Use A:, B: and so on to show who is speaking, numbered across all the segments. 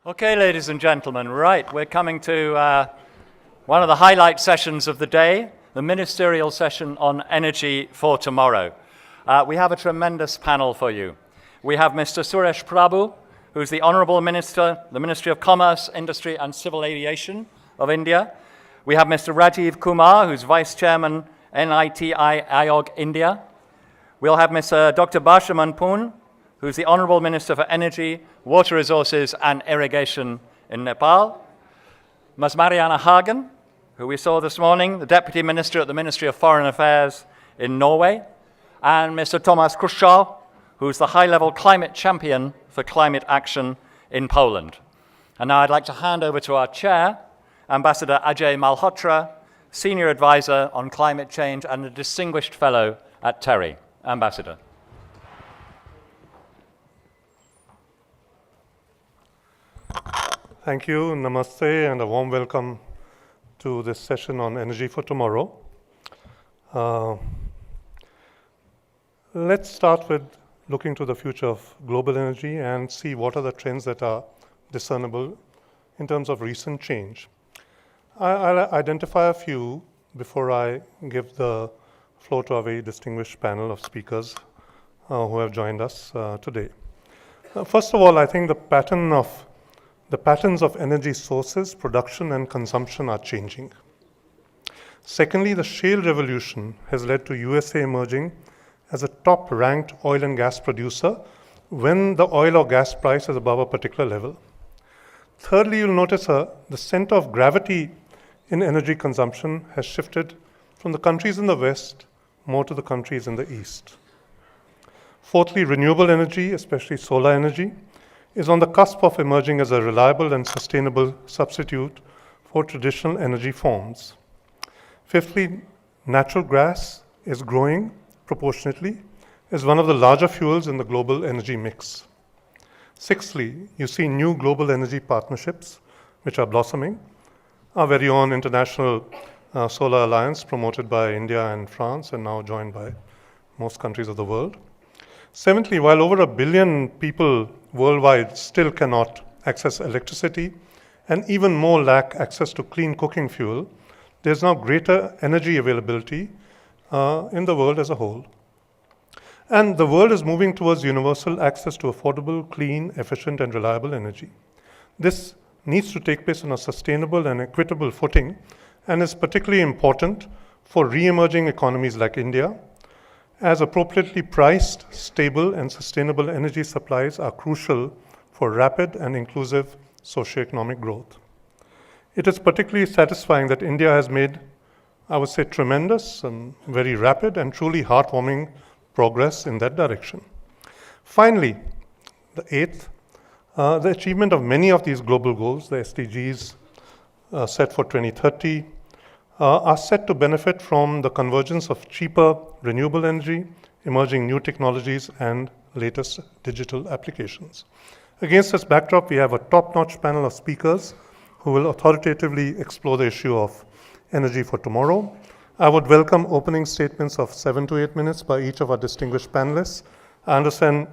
A: Okay, ladies and gentlemen, right, we're coming to one of the highlight sessions of the day, the Ministerial Session on Energy for Tomorrow. We have a tremendous panel for you. We have Mr. Suresh Prabhu, who's the Honourable Minister, the Ministry of Commerce, Industry and Civil Aviation of India. We have Mr. Rajiv Kumar, who's Vice Chairman, NITI Aayog, India. We'll have Mr. Dr. Barsaman, who's the Honourable Minister for Energy, Water Resources and Irrigation in Nepal. Ms. Marianne Hagen, who we saw this morning, the Deputy Minister at the Ministry of Foreign Affairs in Norway. And Mr. Tomasz Chruszczow, who's the high-level climate champion for climate action in Poland. And now I'd like to hand over to our chair, Ambassador Ajai Malhotra, Senior Advisor on Climate Change and a Distinguished Fellow at TERI. Ambassador.
B: Thank you, namaste, and a warm welcome to this session on Energy for Tomorrow. Let's start with looking to the future of global energy and see what are the trends that are discernible in terms of recent change. I'll identify a few before I give the floor to our very distinguished panel of speakers who have joined us today. First of all, I think the patterns of energy sources, production and consumption are changing. Secondly, the shale revolution has led to USA emerging as a top-ranked oil and gas producer when the oil or gas price is above a particular level. Thirdly, you'll notice the center of gravity in energy consumption has shifted from the countries in the West more to the countries in the East. Fourthly, renewable energy, especially solar energy, is on the cusp of emerging as a reliable and sustainable substitute for traditional energy forms. Fifthly, natural gas is growing proportionately as one of the larger fuels in the global energy mix. Sixthly, you see new global energy partnerships which are blossoming. Our very own International Solar Alliance promoted by India and France and now joined by most countries of the world. Seventhly, while over 1 billion people worldwide still cannot access electricity and even more lack access to clean cooking fuel, there's now greater energy availability in the world as a whole. And the world is moving towards universal access to affordable, clean, efficient, and reliable energy. This needs to take place on a sustainable and equitable footing and is particularly important for re-emerging economies like India, as appropriately priced, stable, and sustainable energy supplies are crucial for rapid and inclusive socioeconomic growth. It is particularly satisfying that India has made, I would say, tremendous and very rapid and truly heartwarming progress in that direction. Finally, the eighth, the achievement of many of these global goals, the SDGs set for 2030, are set to benefit from the convergence of cheaper renewable energy, emerging new technologies, and latest digital applications. Against this backdrop, we have a top-notch panel of speakers who will authoritatively explore the issue of energy for tomorrow. I would welcome opening statements of 7 to 8 minutes by each of our distinguished panelists. I understand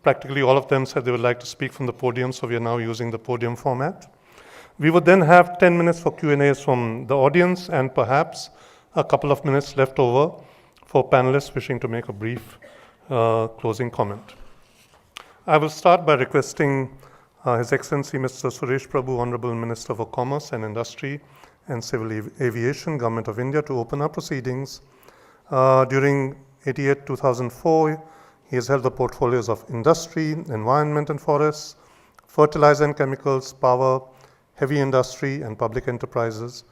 B: practically all of them said they would like to speak from the podium, so we are now using the podium format. We would then have 10 minutes for Q&As from the audience and perhaps a couple of minutes left over for panelists wishing to make a brief closing comment. I will start by requesting His Excellency Mr. Suresh Prabhu, Honourable Minister for Commerce and Industry and Civil Aviation, Government of India, to open our proceedings. During 88-2004, he has held the portfolios of industry, environment and forests, fertilizer and chemicals, power, heavy industry and public enterprises.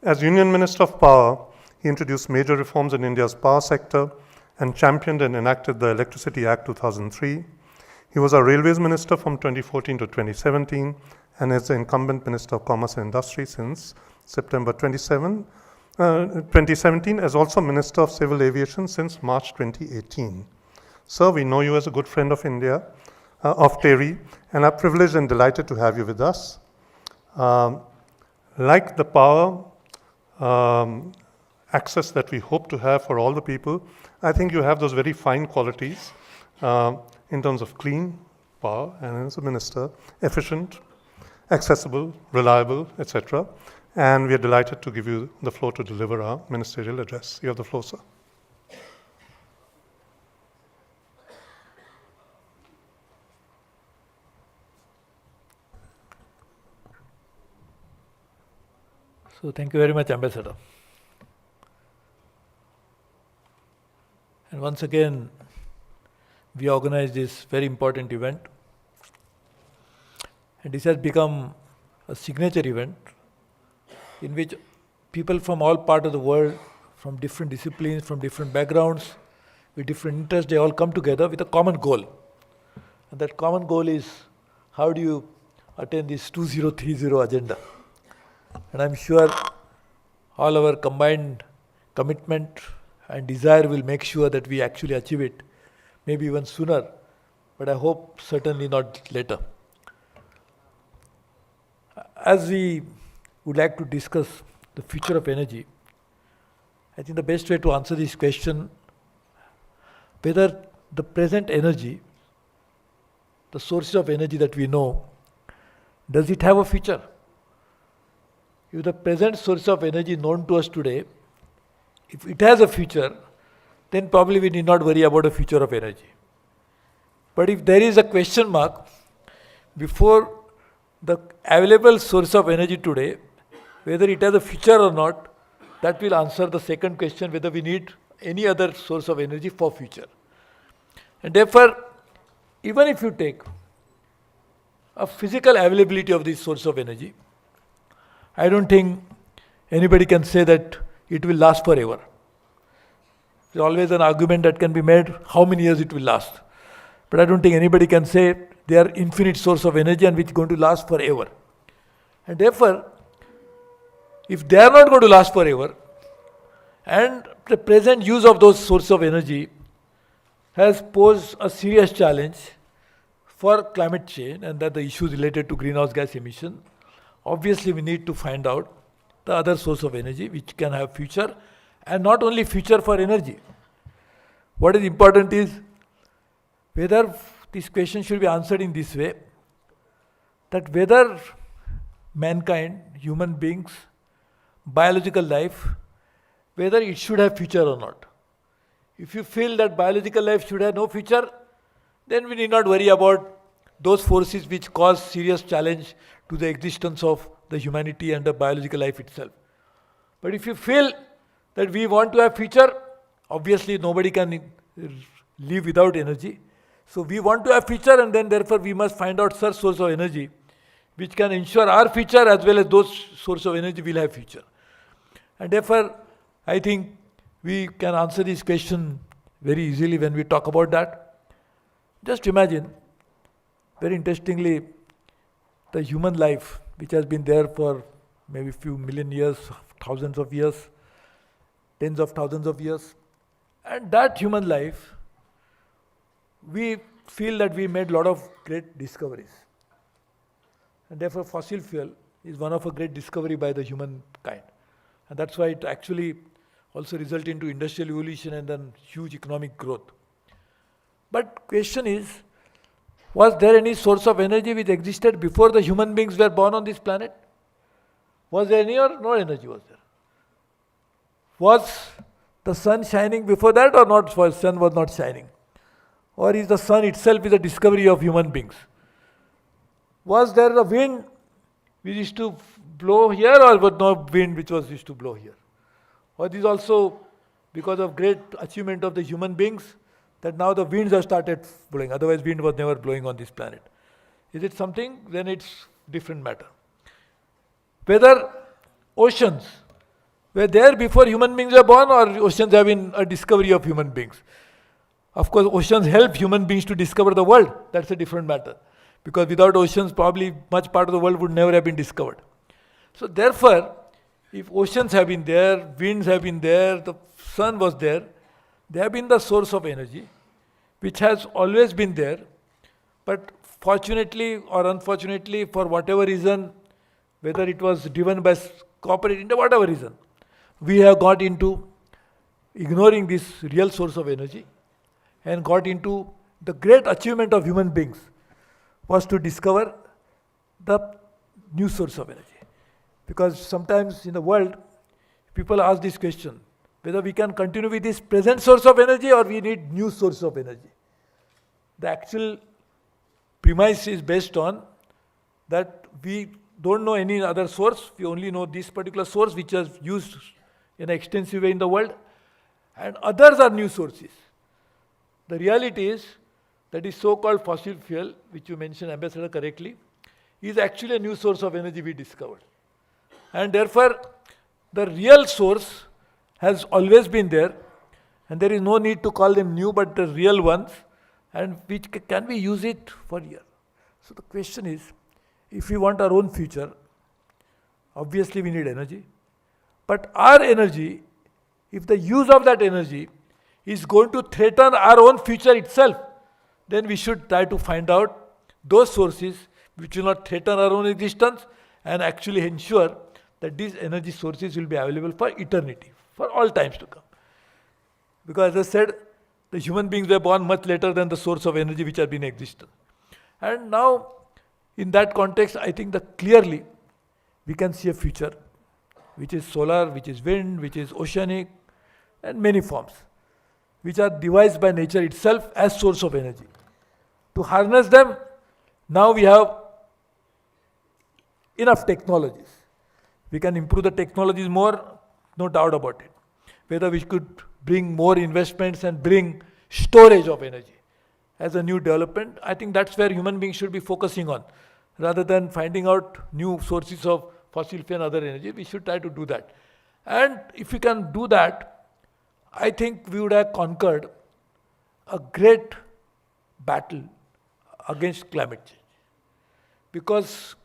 B: As Union Minister of Power, he introduced major reforms in India's power sector and championed and enacted the Electricity Act 2003. He was our Railways Minister from 2014 to 2017 and is the incumbent Minister of Commerce and Industry since September 2017, as also Minister of Civil Aviation since March 2018. Sir, we know you as a good friend of India, of TERI, and are privileged and delighted to have you with us. Like the power access that we hope to have for all the people, I think you have those very fine qualities in terms of clean power and as a minister, efficient, accessible, reliable, etc. And we are delighted to give you the floor to deliver our ministerial address. You have the floor, sir.
C: So thank you very much, Ambassador. And once again, we organized this very important event. And this has become a signature event in which people from all parts of the world, from different disciplines, from different backgrounds, with different interests, they all come together with a common goal. And that common goal is, how do you attain this 2030 agenda? And I'm sure all our combined commitment and desire will make sure that we actually achieve it, maybe even sooner, but I hope certainly not later. As we would like to discuss the future of energy, I think the best way to answer this question, whether the present energy, the sources of energy that we know, does it have a future? If the present source of energy known to us today, if it has a future, then probably we need not worry about the future of energy. But if there is a question mark before the available source of energy today, whether it has a future or not, that will answer the second question, whether we need any other source of energy for future. And therefore, even if you take a physical availability of this source of energy, I don't think anybody can say that it will last forever. There's always an argument that can be made, how many years it will last. But I don't think anybody can say they are infinite source of energy and which is going to last forever. And therefore, if they are not going to last forever, and the present use of those sources of energy has posed a serious challenge for climate change and that the issues related to greenhouse gas emission, obviously we need to find out the other source of energy which can have future, and not only future for energy. What is important is whether this question should be answered in this way, that whether mankind, human beings, biological life, whether it should have future or not. If you feel that biological life should have no future, then we need not worry about those forces which cause serious challenge to the existence of the humanity and the biological life itself. But if you feel that we want to have future, obviously nobody can live without energy. So we want to have future, and then therefore we must find out such source of energy which can ensure our future as well as those source of energy will have future. And therefore, I think we can answer this question very easily when we talk about that. Just imagine, very interestingly, the human life which has been there for maybe few million years, thousands of years, tens of thousands of years, and that human life, we feel that we made a lot of great discoveries. And therefore fossil fuel is one of a great discovery by the humankind. And that's why it actually also resulted into industrial evolution and then huge economic growth. But question is, was there any source of energy which existed before the human beings were born on this planet? Was there any or no energy was there? Was the sun shining before that or not? The sun was not shining. Or is the sun itself is a discovery of human beings? Was there a wind which used to blow here, or was no wind which was used to blow here? Or this also because of great achievement of the human beings that now the winds have started blowing, otherwise wind was never blowing on this planet. Is it something? Then it's different matter. Whether oceans were there before human beings were born, or oceans have been a discovery of human beings. Of course, oceans help human beings to discover the world. That's a different matter. Because without oceans, probably much part of the world would never have been discovered. So therefore, if oceans have been there, winds have been there, the sun was there, they have been the source of energy, which has always been there. But fortunately or unfortunately, for whatever reason, whether it was driven by corporate India, whatever reason, we have got into ignoring this real source of energy and got into the great achievement of human beings was to discover the new source of energy. Because sometimes in the world, people ask this question, whether we can continue with this present source of energy or we need new source of energy. The actual premise is based on that we don't know any other source, we only know this particular source which is used in an extensive way in the world, and others are new sources. The reality is that is so-called fossil fuel, which you mentioned, Ambassador, correctly, is actually a new source of energy we discovered. And therefore, the real source has always been there, and there is no need to call them new, but the real ones, and which can we use it for years. So the question is, if we want our own future, obviously we need energy. But our energy, if the use of that energy is going to threaten our own future itself, then we should try to find out those sources which will not threaten our own existence and actually ensure that these energy sources will be available for eternity, for all times to come. Because as I said, the human beings were born much later than the source of energy which has been in existence. And now, in that context, I think that clearly we can see a future which is solar, which is wind, which is oceanic, and many forms, which are devised by nature itself as source of energy. To harness them, now we have enough technologies. We can improve the technologies more, no doubt about it. Whether we could bring more investments and bring storage of energy as a new development, I think that's where human beings should be focusing on. Rather than finding out new sources of fossil fuel and other energy, we should try to do that. And if we can do that, I think we would have conquered a great battle against climate change. Because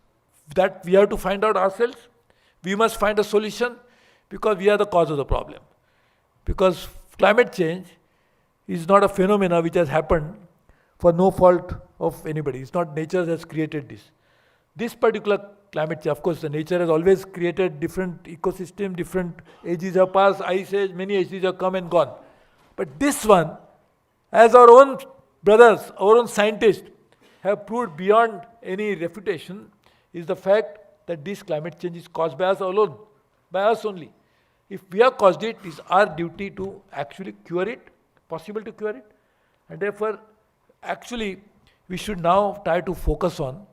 C: that we have to find out ourselves, we must find a solution, because we are the cause of the problem. Because climate change is not a phenomenon which has happened for no fault of anybody. It's not nature has created this. This particular climate change, of course, the nature has always created different ecosystems, different ages have passed, ice age, many ages have come and gone. But this one, as our own brothers, our own scientists have proved beyond any refutation, is the fact that this climate change is caused by us alone, by us only. If we have caused it, it is our duty to actually cure it, possible to cure it. And therefore, actually, we should now try to focus on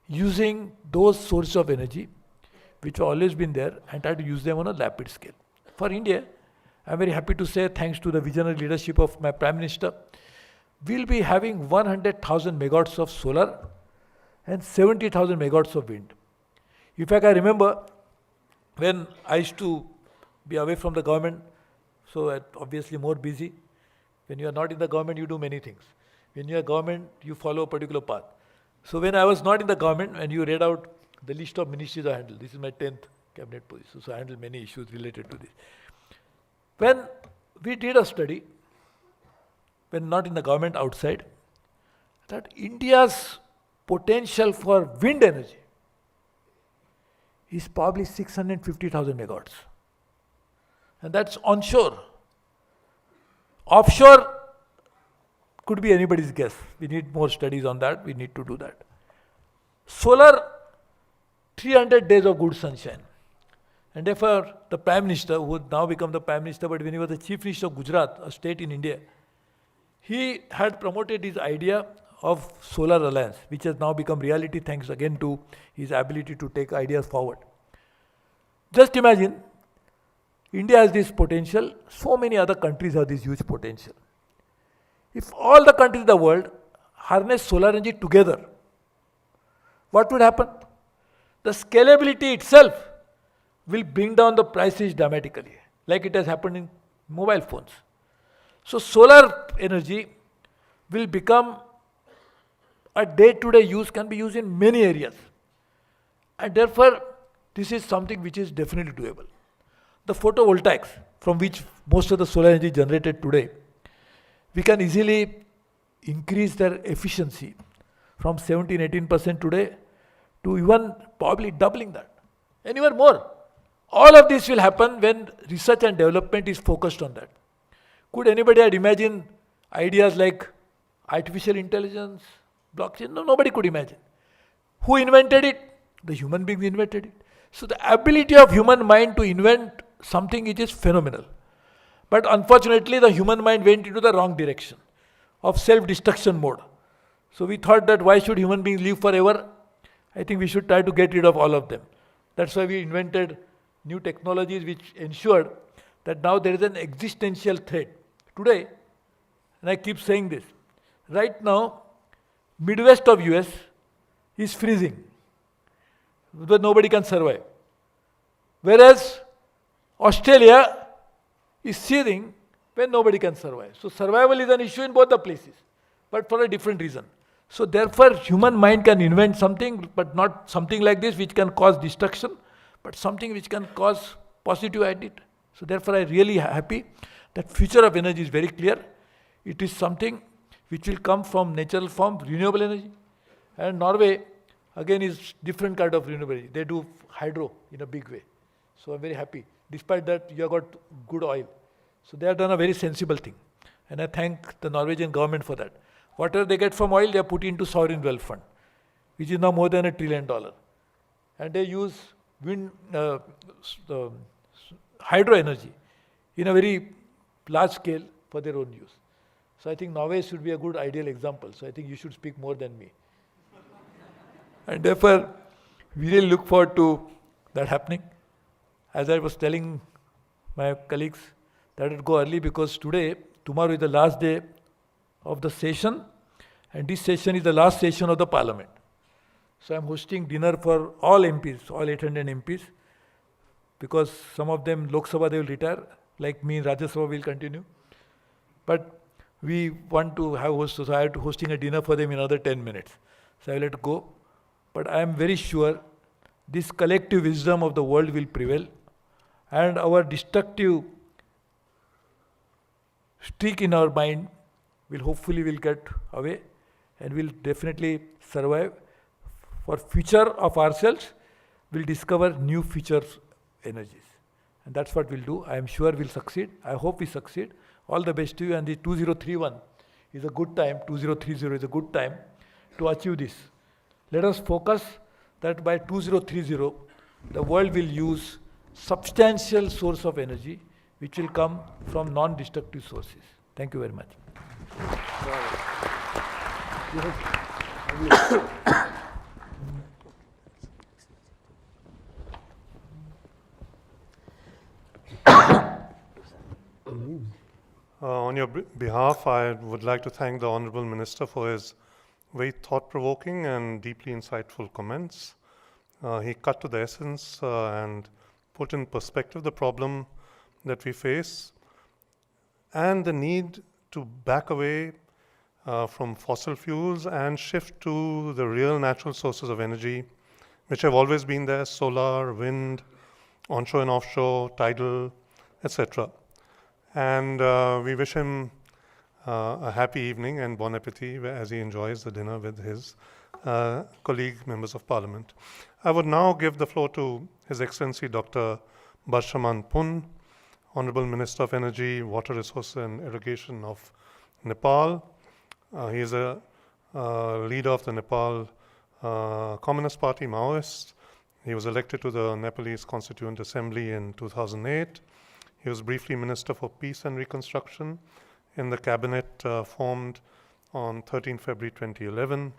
C: using those sources of energy which have always been there and try to use them on a rapid scale. For India, I am very happy to say, thanks to the visionary leadership of my Prime Minister, we will be having 100,000 megawatts of solar and 70,000 megawatts of wind. In fact, I remember when I used to be away from the government, so obviously more busy. When you are not in the government, you do many things. When you are government, you follow a particular path. So when I was not in the government, and you read out the list of ministries I handled, this is my 10th cabinet position, so I handled many issues related to this. When we did a study, when not in the government, outside, that India's potential for wind energy is probably 650,000 megawatts. And that's onshore. Offshore could be anybody's guess. We need more studies on that. We need to do that. Solar, 300 days of good sunshine. And therefore, the Prime Minister, who would now become the Prime Minister, but when he was the Chief Minister of Gujarat, a state in India, he had promoted his idea of solar alliance, which has now become reality thanks again to his ability to take ideas forward. Just imagine, India has this potential, so many other countries have this huge potential. If all the countries in the world harness solar energy together, what would happen? The scalability itself will bring down the prices dramatically, like it has happened in mobile phones. So solar energy will become a day-to-day use, can be used in many areas. And therefore, this is something which is definitely doable. The photovoltaics, from which most of the solar energy generated today, we can easily increase their efficiency from 17-18% today to even probably doubling that, and even more. All of this will happen when research and development is focused on that. Could anybody had imagined ideas like artificial intelligence, blockchain? No, nobody could imagine. Who invented it? The human beings invented it. So the ability of human mind to invent something, it is phenomenal. But unfortunately, the human mind went into the wrong direction of self-destruction mode. So we thought that why should human beings live forever? I think we should try to get rid of all of them. That's why we invented new technologies which ensured that now there is an existential threat. Today, and I keep saying this, right now, Midwest of US is freezing, but nobody can survive. Whereas Australia is seething when nobody can survive. So survival is an issue in both the places, but for a different reason. So therefore, human mind can invent something, but not something like this which can cause destruction, but something which can cause positive edit. So therefore, I'm really happy that future of energy is very clear. It is something which will come from natural form, renewable energy. And Norway, again, is different kind of renewable energy. They do hydro in a big way. So I'm very happy. Despite that, you have got good oil. So they have done a very sensible thing. And I thank the Norwegian government for that. Whatever they get from oil, they are put into sovereign wealth fund, which is now more than $1 trillion. And they use wind, hydro energy in a very large scale for their own use. So I think Norway should be a good ideal example. So I think you should speak more than me. And therefore, we really look forward to that happening. As I was telling my colleagues, that it go early because tomorrow is the last day of the session, and this session is the last session of the parliament. So I'm hosting dinner for all MPs, all 800 MPs, because some of them, Lok Sabha, they will retire, like me, Rajya Sabha will continue. But we want to have host, so I am hosting a dinner for them in another 10 minutes. So I will let go. But I am very sure this collective wisdom of the world will prevail, and our destructive streak in our mind will hopefully get away, and will definitely survive. For future of ourselves, we'll discover new future energies. And that's what we'll do. I am sure we'll succeed. I hope we succeed. All the best to you. And the 2031 is a good time, 2030 is a good time to achieve this. Let us focus that by 2030, the world will use substantial source of energy which will come from non-destructive sources. Thank you very much.
B: On your behalf, I would like to thank the Honorable Minister for his very thought-provoking and deeply insightful comments. He cut to the essence and put in perspective the problem that we face and the need to back away from fossil fuels and shift to the real natural sources of energy, which have always been there: solar, wind, onshore and offshore, tidal, etc. And we wish him a happy evening and bon appetit as he enjoys the dinner with his colleague members of Parliament. I would now give the floor to His Excellency Dr. Barsaman Pun, Honorable Minister of Energy, Water Resources and Irrigation of Nepal. He is a leader of the Nepal Communist Party, Maoist. He was elected to the Nepalese Constituent Assembly in 2008. He was briefly Minister for Peace and Reconstruction in the cabinet formed on 13 February 2011.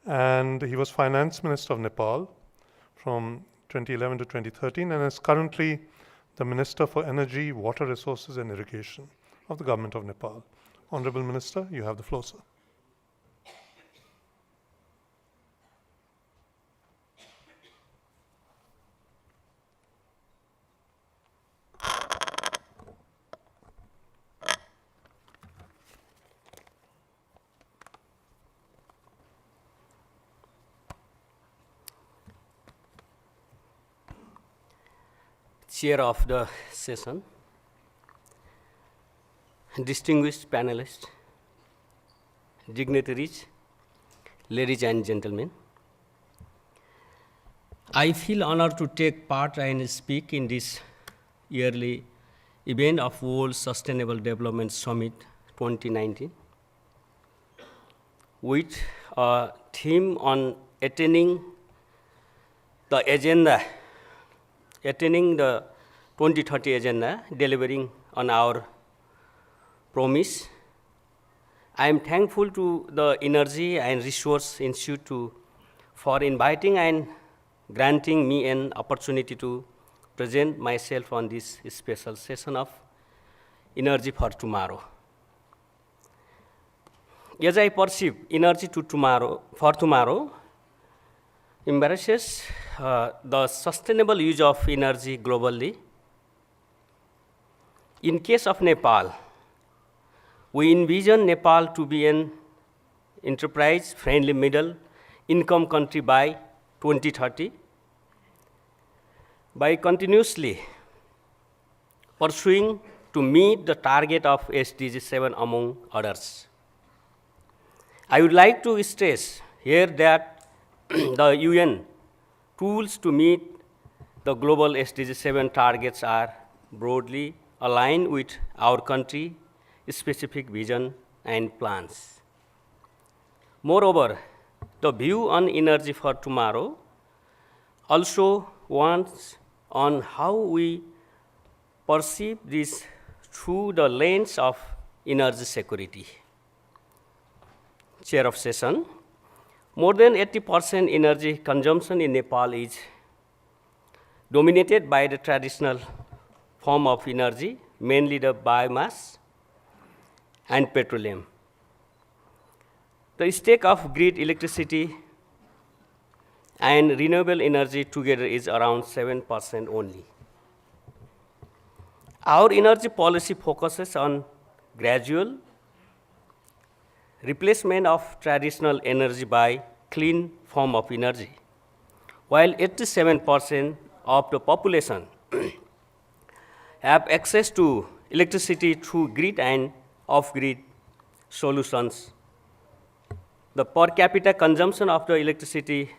B: And he was Finance Minister of Nepal from 2011 to 2013 and is currently the Minister for Energy, Water Resources and Irrigation of the Government of Nepal. Honorable Minister, you have the floor, sir.
D: Chair of the session, distinguished panelists, dignitaries, ladies and gentlemen. I feel honored to take part and speak in this yearly event of World Sustainable Development Summit 2019 with a theme on attaining the agenda, attaining the 2030 agenda, delivering on our promise. I am thankful to the Energy and Resource Institute for inviting and granting me an opportunity to present myself on this special session of Energy for Tomorrow. As I perceive energy for tomorrow embraces the sustainable use of energy globally. In case of Nepal, we envision Nepal to be an enterprise-friendly middle-income country by 2030. By continuously pursuing to meet the target of SDG 7 among others. I would like to stress here that the UN tools to meet the global SDG 7 targets are broadly aligned with our country specific vision and plans. Moreover, the view on energy for tomorrow also wants on how we perceive this through the lens of energy security. Chair of session, more than 80% energy consumption in Nepal is dominated by the traditional form of energy, mainly the biomass and petroleum. The stake of grid electricity and renewable energy together is around 7% only. Our energy policy focuses on gradual replacement of traditional energy by clean form of energy, while 87% of the population have access to electricity through grid and off-grid solutions. The per capita consumption of the electricity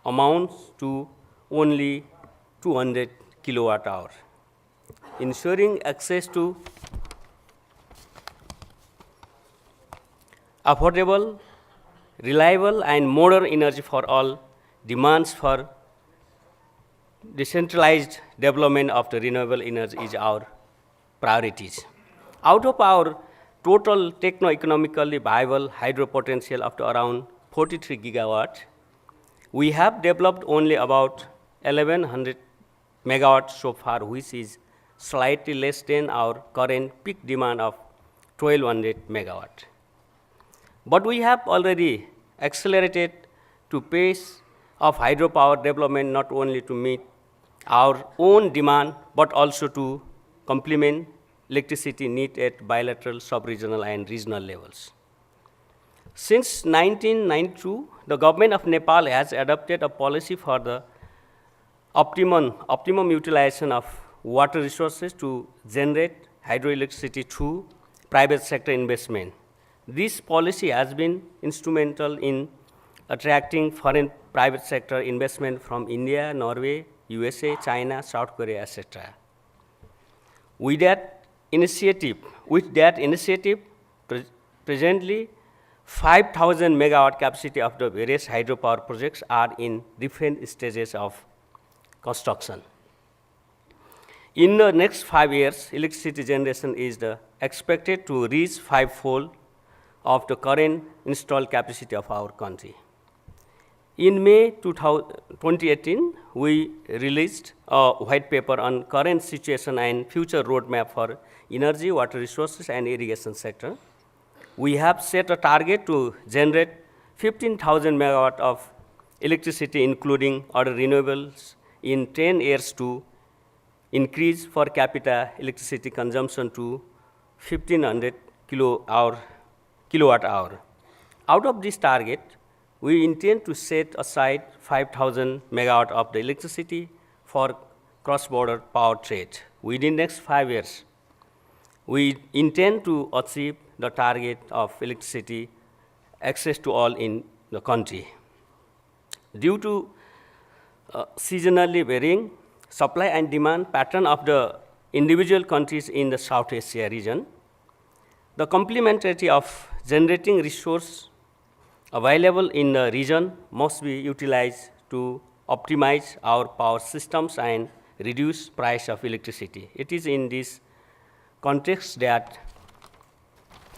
D: amounts to only 200 kilowatt hour. Ensuring access to affordable, reliable, and modern energy for all demands for decentralized development of the renewable energy is our priorities. Out of our total techno-economically viable hydro potential of around 43 gigawatt, we have developed only about 1100 megawatts so far, which is slightly less than our current peak demand of 1200 megawatt. But we have already accelerated to pace of hydropower development not only to meet our own demand, but also to complement electricity need at bilateral, sub-regional, and regional levels. Since 1992, the government of Nepal has adopted a policy for the optimum utilization of water resources to generate hydroelectricity through private sector investment. This policy has been instrumental in attracting foreign private sector investment from India, Norway, USA, China, South Korea, etc. With that initiative, presently 5,000 megawatt capacity of the various hydropower projects are in different stages of construction. In the next 5 years, electricity generation is expected to reach fivefold of the current installed capacity of our country. In May 2018, we released a white paper on current situation and future roadmap for energy, water resources, and irrigation sector. We have set a target to generate 15,000 megawatt of electricity, including other renewables, in 10 years to increase per capita electricity consumption to 1,500 kilowatt hour. Out of this target, we intend to set aside 5,000 megawatt of the electricity for cross-border power trade. Within next 5 years, we intend to achieve the target of electricity access to all in the country. Due to seasonally varying supply and demand pattern of the individual countries in the South Asia region, the complementarity of generating resource available in the region must be utilized to optimize our power systems and reduce price of electricity. It is in this context that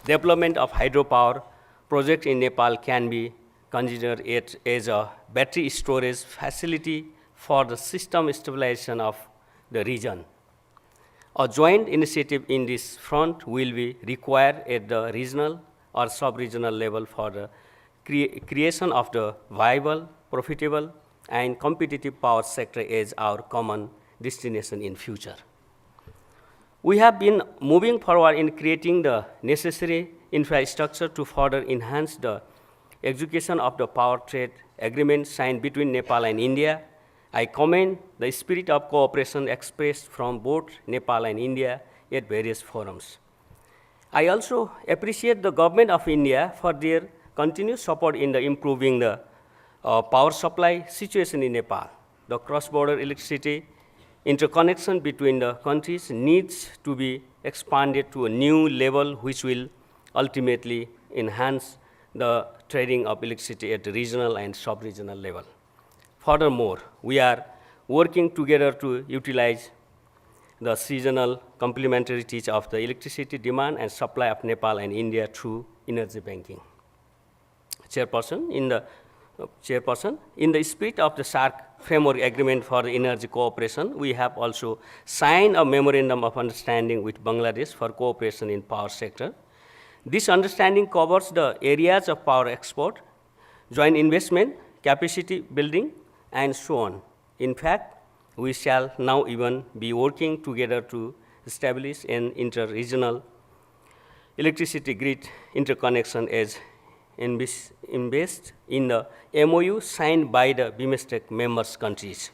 D: development of hydropower project in Nepal can be considered as a battery storage facility for the system stabilization of the region. A joint initiative in this front will be required at the regional or sub-regional level for the creation of the viable, profitable, and competitive power sector as our common destination in future. We have been moving forward in creating the necessary infrastructure to further enhance the execution of the power trade agreement signed between Nepal and India. I commend the spirit of cooperation expressed from both Nepal and India at various forums. I also appreciate the government of India for their continuous support in the improving the power supply situation in Nepal. The cross-border electricity interconnection between the countries needs to be expanded to a new level which will ultimately enhance the trading of electricity at the regional and sub-regional level. Furthermore, we are working together to utilize the seasonal complementarities of the electricity demand and supply of Nepal and India through energy banking. Chairperson, in the spirit of the SAARC Framework Agreement for the Energy Cooperation, we have also signed a Memorandum of Understanding with Bangladesh for cooperation in power sector. This understanding covers the areas of power export, joint investment, capacity building, and so on. In fact, we shall now even be working together to establish an inter-regional electricity grid interconnection as invested in the MOU signed by the BIMSTEC members countries.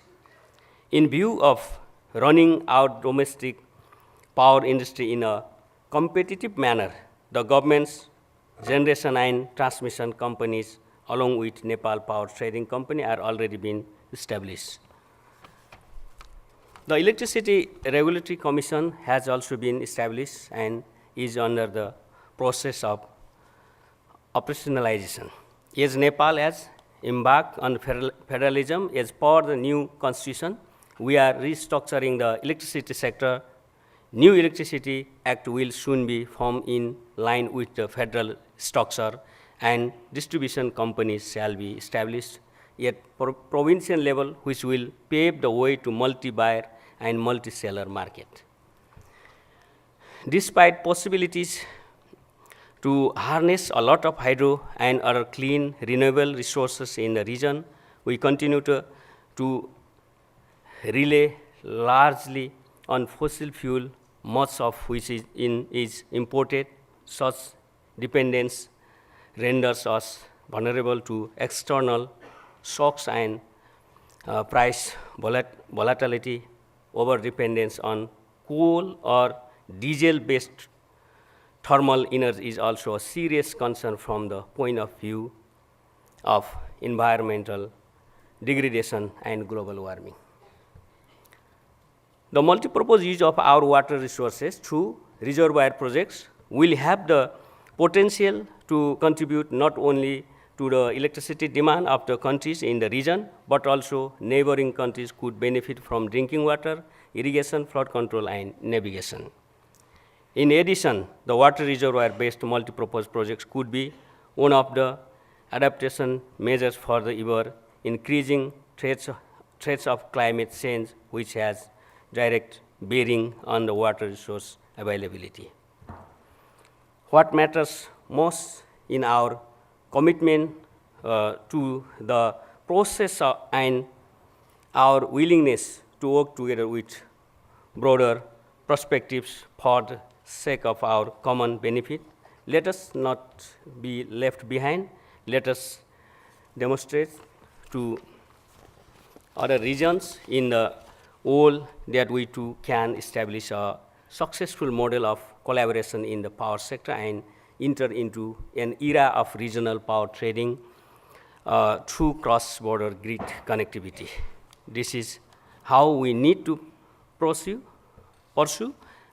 D: In view of running our domestic power industry in a competitive manner, the government's generation and transmission companies along with Nepal Power Trading Company are already been established. The Electricity Regulatory Commission has also been established and is under the process of operationalization. As Nepal has embarked on federalism as per the new constitution, we are restructuring the electricity sector. New Electricity Act will soon be formed in line with the federal structure, and distribution companies shall be established at provincial level, which will pave the way to multi-buyer and multi-seller market. Despite possibilities to harness a lot of hydro and other clean, renewable resources in the region, we continue to rely largely on fossil fuel, much of which is imported. Such dependence renders us vulnerable to external shocks and price volatility. Over-dependence on coal or diesel-based thermal energy is also a serious concern from the point of view of environmental degradation and global warming. The multipurpose use of our water resources through reservoir projects will have the potential to contribute not only to the electricity demand of the countries in the region, but also neighboring countries could benefit from drinking water, irrigation, flood control, and navigation. In addition, the water reservoir-based multipurpose projects could be one of the adaptation measures for the ever increasing threats of climate change, which has direct bearing on the water resource availability. What matters most in our commitment to the process and our willingness to work together with broader perspectives for the sake of our common benefit. Let us not be left behind. Let us demonstrate to other regions in the world that we too can establish a successful model of collaboration in the power sector and enter into an era of regional power trading through cross-border grid connectivity. This is how we need to pursue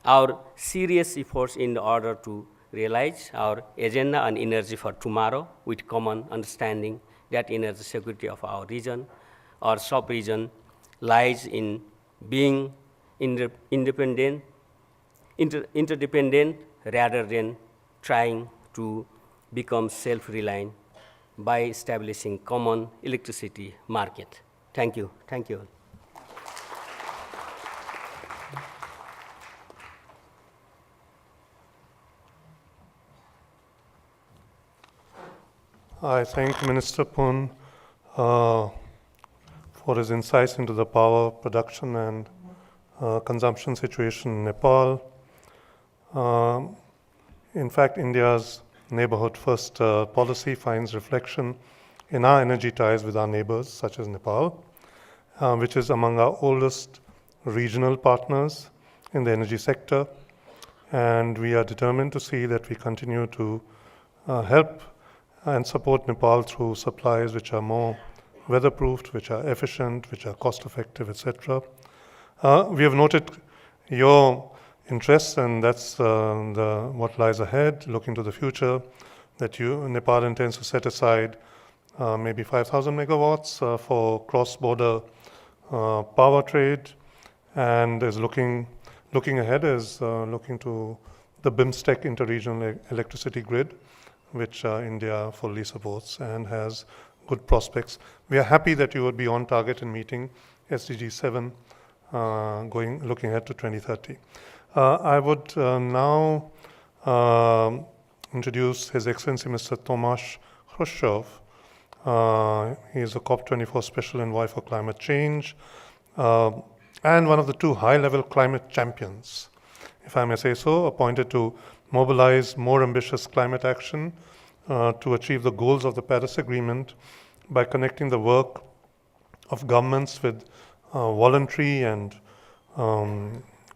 D: our serious efforts in order to realize our agenda on energy for tomorrow with common understanding that energy security of our region or sub-region lies in being interdependent rather than trying to become self-reliant by establishing common electricity market. Thank you. Thank you.
B: I thank Minister Pun for his insights into the power production and consumption situation in Nepal. In fact, India's neighborhood first policy finds reflection in our energy ties with our neighbors, such as Nepal, which is among our oldest regional partners in the energy sector. And we are determined to see that we continue to help and support Nepal through supplies which are more weatherproofed, which are efficient, which are cost-effective, etc. We have noted your interests, and that's what lies ahead, looking to the future, that Nepal intends to set aside maybe 5,000 megawatts for cross-border power trade, and is looking ahead is looking to the BIMSTEC interregional electricity grid, which India fully supports and has good prospects. We are happy that you would be on target in meeting SDG 7, looking ahead to 2030. I would now introduce His Excellency Mr. Tomasz Chruszczow. He is a COP24 Special Envoy for Climate Change and one of the two high-level climate champions, if I may say so, appointed to mobilize more ambitious climate action to achieve the goals of the Paris Agreement by connecting the work of governments with voluntary and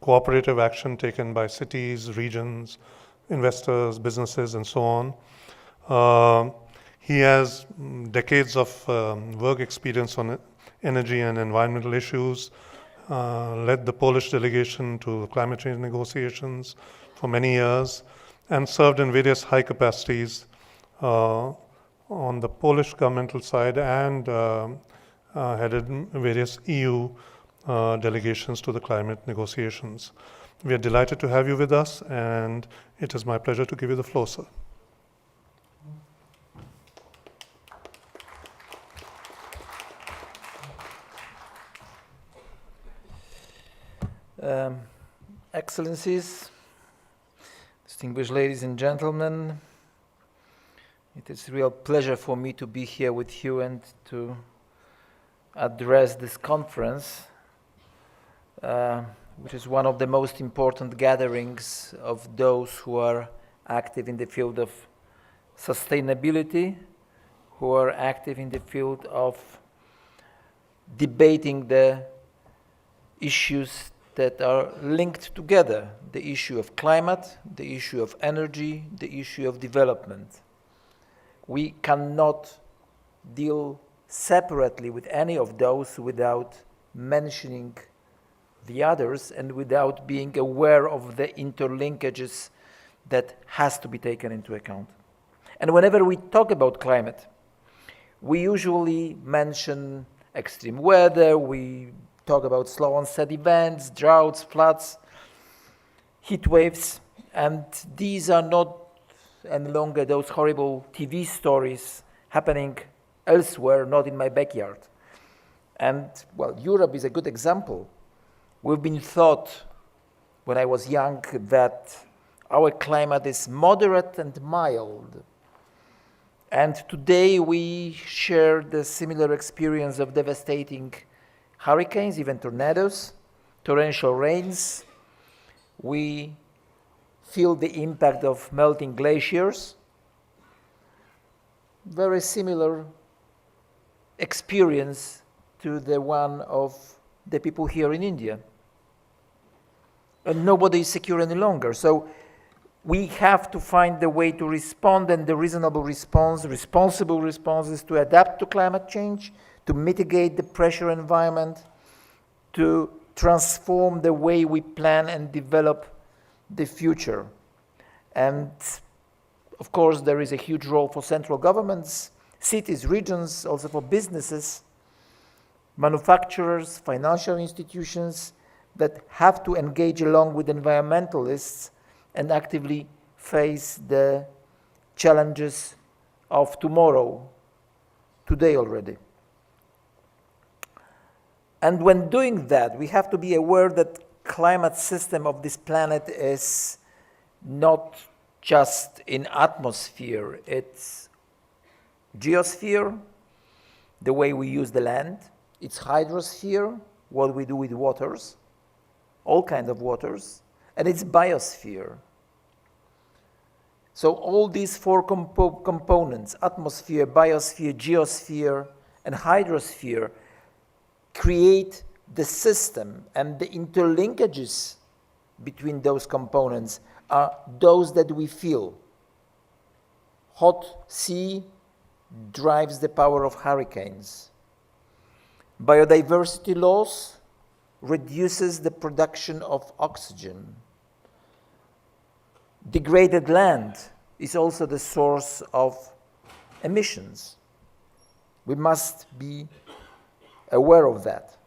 B: cooperative action taken by cities, regions, investors, businesses, and so on. He has decades of work experience on energy and environmental issues, led the Polish delegation to climate change negotiations for many years, and served in various high capacities on the Polish governmental side and headed various EU delegations to the climate negotiations. We are delighted to have you with us, and it is my pleasure to give you the floor, sir.
E: Excellencies, distinguished ladies and gentlemen, it is a real pleasure for me to be here with you and to address this conference, which is one of the most important gatherings of those who are active in the field of sustainability, who are active in the field of debating the issues that are linked together, the issue of climate, the issue of energy, the issue of development. We cannot deal separately with any of those without mentioning the others and without being aware of the interlinkages that has to be taken into account. And whenever we talk about climate, we usually mention extreme weather, we talk about slow onset events, droughts, floods, heat waves, and these are not any longer those horrible TV stories happening elsewhere, not in my backyard. And, well, Europe is a good example. We've been taught, when I was young, that our climate is moderate and mild. And today we share the similar experience of devastating hurricanes, even tornadoes, torrential rains. We feel the impact of melting glaciers. Very similar experience to the one of the people here in India. And nobody is secure any longer. So we have to find the way to respond, and the reasonable response, responsible response, is to adapt to climate change, to mitigate the pressure environment, to transform the way we plan and develop the future. And of course, there is a huge role for central governments, cities, regions, also for businesses, manufacturers, financial institutions that have to engage along with environmentalists and actively face the challenges of tomorrow, today already. And when doing that, we have to be aware that climate system of this planet is not just in atmosphere, it's geosphere, the way we use the land, it's hydrosphere, what we do with waters, all kinds of waters, and it's biosphere. So all these four components, atmosphere, biosphere, geosphere, and hydrosphere, create the system, and the interlinkages between those components are those that we feel. Hot sea drives the power of hurricanes. Biodiversity loss reduces the production of oxygen. Degraded land is also the source of emissions. We must be aware of that.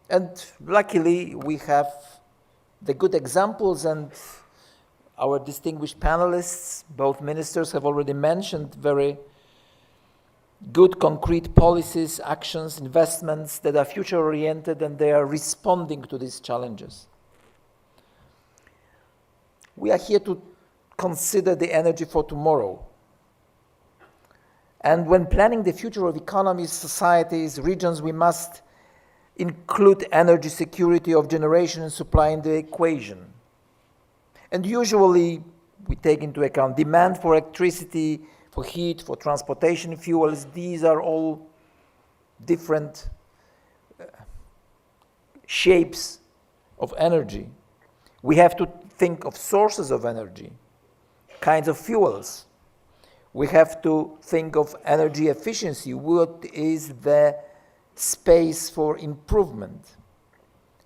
E: And luckily, we have the good examples, and our distinguished panelists, both ministers, have already mentioned very good concrete policies, actions, investments that are future-oriented, and they are responding to these challenges. We are here to consider the energy for tomorrow. And when planning the future of economies, societies, regions, we must include energy security of generation and supply in the equation. And usually we take into account demand for electricity, for heat, for transportation fuels. These are all different shapes of energy. We have to think of sources of energy, kinds of fuels. We have to think of energy efficiency. What is the space for improvement?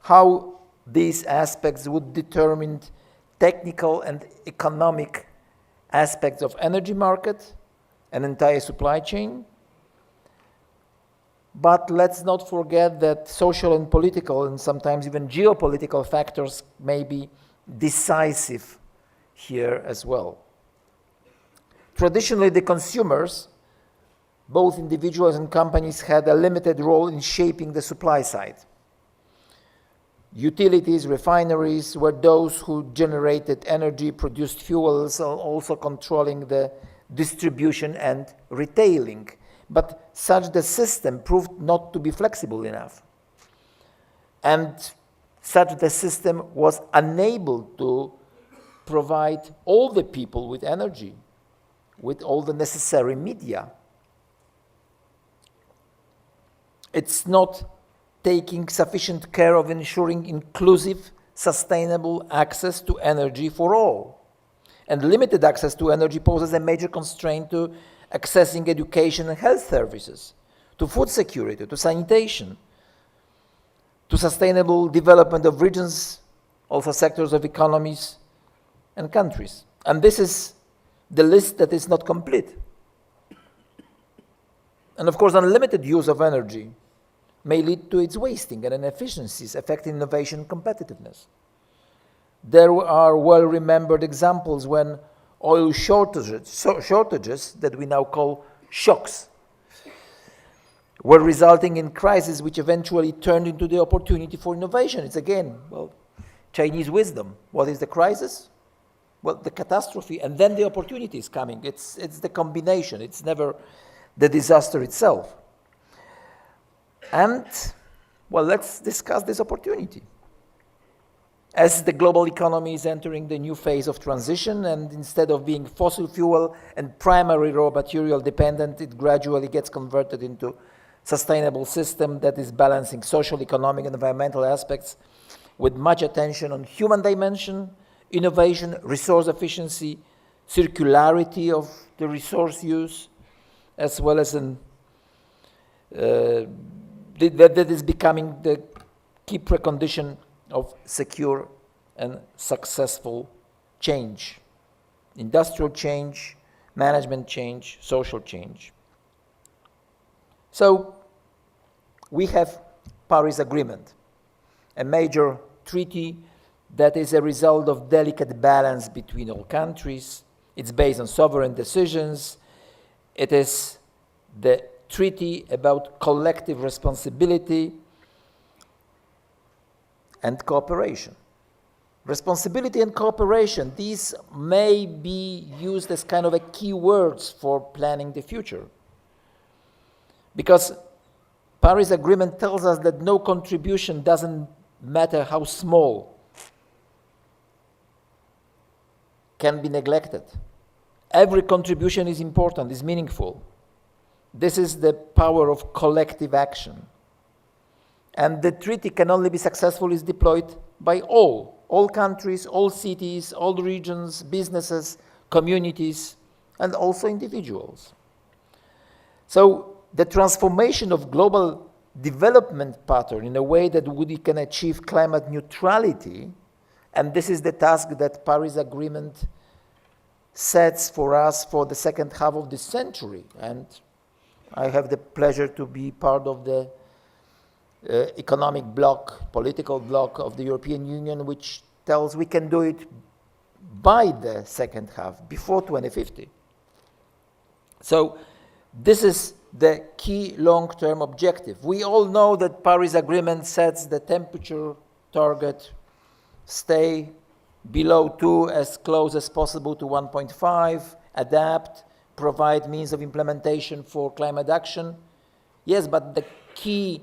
E: How these aspects would determine technical and economic aspects of energy market and entire supply chain. But let's not forget that social and political and sometimes even geopolitical factors may be decisive here as well. Traditionally, the consumers, both individuals and companies, had a limited role in shaping the supply side. Utilities, refineries were those who generated energy, produced fuels, also controlling the distribution and retailing. But such the system proved not to be flexible enough. And such the system was unable to provide all the people with energy, with all the necessary media. It's not taking sufficient care of ensuring inclusive, sustainable access to energy for all. And limited access to energy poses a major constraint to accessing education and health services, to food security, to sanitation, to sustainable development of regions, also sectors of economies and countries. And this is the list that is not complete. And of course, unlimited use of energy may lead to its wasting and inefficiencies affecting innovation and competitiveness. There are well-remembered examples when oil shortages that we now call shocks were resulting in crises which eventually turned into the opportunity for innovation. It's again, well, Chinese wisdom. What is the crisis? Well, the catastrophe, and then the opportunity is coming. It's the combination. It's never the disaster itself. And, well, let's discuss this opportunity. As the global economy is entering the new phase of transition, and instead of being fossil fuel and primary raw material dependent, it gradually gets converted into sustainable system that is balancing social, economic, and environmental aspects with much attention on human dimension, innovation, resource efficiency, circularity of the resource use, as well as that is becoming the key precondition of secure and successful change, industrial change, management change, social change. So We have Paris Agreement, a major treaty that is a result of delicate balance between all countries. It's based on sovereign decisions. It is the treaty about collective responsibility and cooperation. Responsibility and cooperation, these may be used as kind of a key words for planning the future. Because Paris Agreement tells us that no contribution, doesn't matter how small, can be neglected. Every contribution is important, is meaningful. This is the power of collective action. And the treaty can only be successful if deployed by all countries, all cities, all regions, businesses, communities, and also individuals. So the transformation of global development pattern in a way that we can achieve climate neutrality, and this is the task that Paris Agreement sets for us for the second half of this century. And I have the pleasure to be part of the economic bloc, political bloc of the European Union, which tells we can do it by the second half, before 2050. So this is the key long-term objective. We all know that Paris Agreement sets the temperature target, stay below 2 as close as possible to 1.5, adapt, provide means of implementation for climate action. Yes, but the key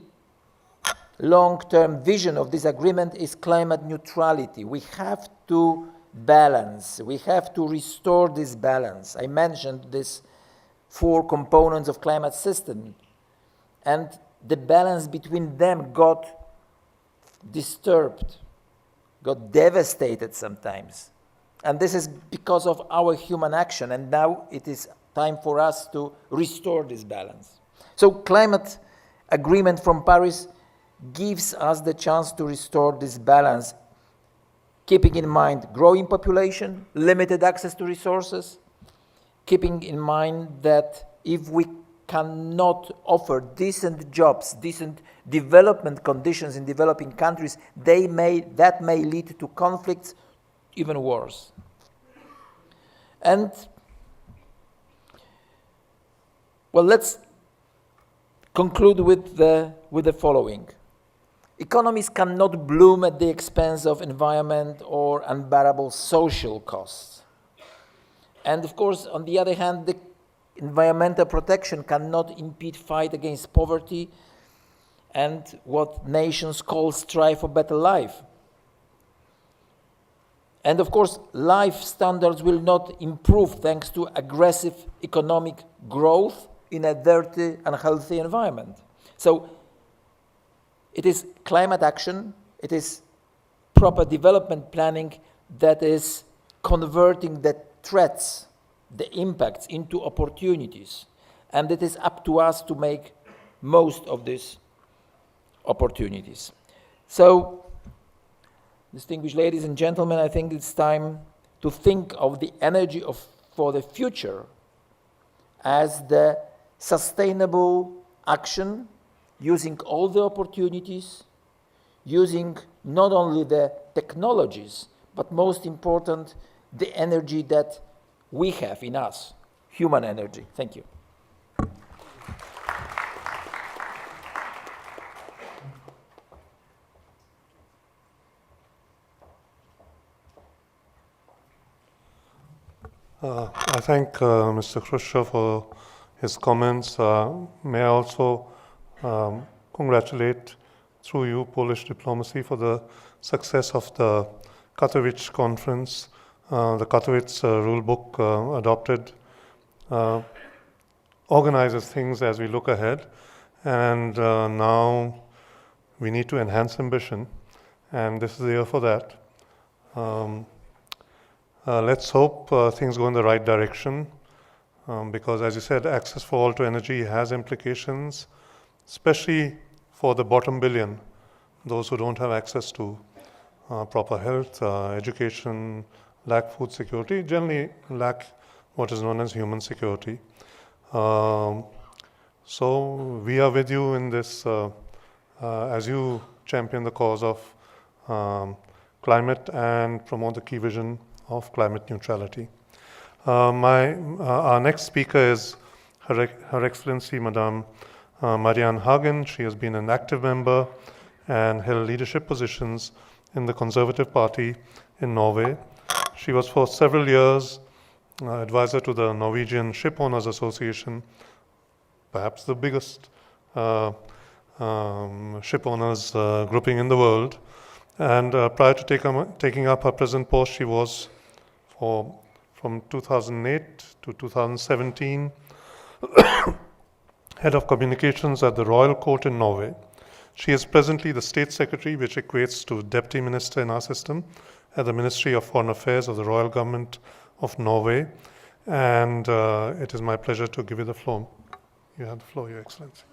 E: long-term vision of this agreement is climate neutrality. We have to balance. We have to restore this balance. I mentioned these 4 components of climate system, and the balance between them got disturbed, got devastated sometimes. And this is because of our human action, and now it is time for us to restore this balance. So climate agreement from Paris gives us the chance to restore this balance, keeping in mind growing population, limited access to resources, keeping in mind that if we cannot offer decent jobs, decent development conditions in developing countries, that may lead to conflicts, even worse. And, well, let's conclude with the following. Economies cannot bloom at the expense of environment or unbearable social costs. And of course, on the other hand, the environmental protection cannot impede fight against poverty and what nations call strive for better life. And of course, life standards will not improve thanks to aggressive economic growth in a dirty, unhealthy environment. So it is climate action, it is proper development planning that is converting the threats, the impacts into opportunities. And it is up to us to make most of these opportunities. So, distinguished ladies and gentlemen, I think it's time to think of the energy for the future as the sustainable action, using all the opportunities, using not only the technologies, but most important, the energy that we have in us, human energy. Thank you.
B: I thank Mr. Chruszczow for his comments. May I also congratulate, through you, Polish diplomacy for the success of the Katowice conference. The Katowice rule book adopted organizes things as we look ahead, and now we need to enhance ambition, and this is the year for that. Let's hope things go in the right direction, because as you said, access for all to energy has implications, especially for the bottom billion, those who don't have access to proper health, education, lack food security, generally lack what is known as human security. So we are with you in this as you champion the cause of climate and promote the key vision of climate neutrality. Our next speaker is Her Excellency Madame Marianne Hagen. She has been an active member and held leadership positions in the Conservative Party in Norway. She was for several years advisor to the Norwegian Ship Owners Association, perhaps the biggest ship owners grouping in the world. And prior to taking up her present post, she was from 2008 to 2017 head of communications at the Royal Court in Norway. She is presently the State Secretary, which equates to Deputy Minister in our system, at the Ministry of Foreign Affairs of the Royal Government of Norway. And it is my pleasure to give you the floor. You have the floor, Your Excellency.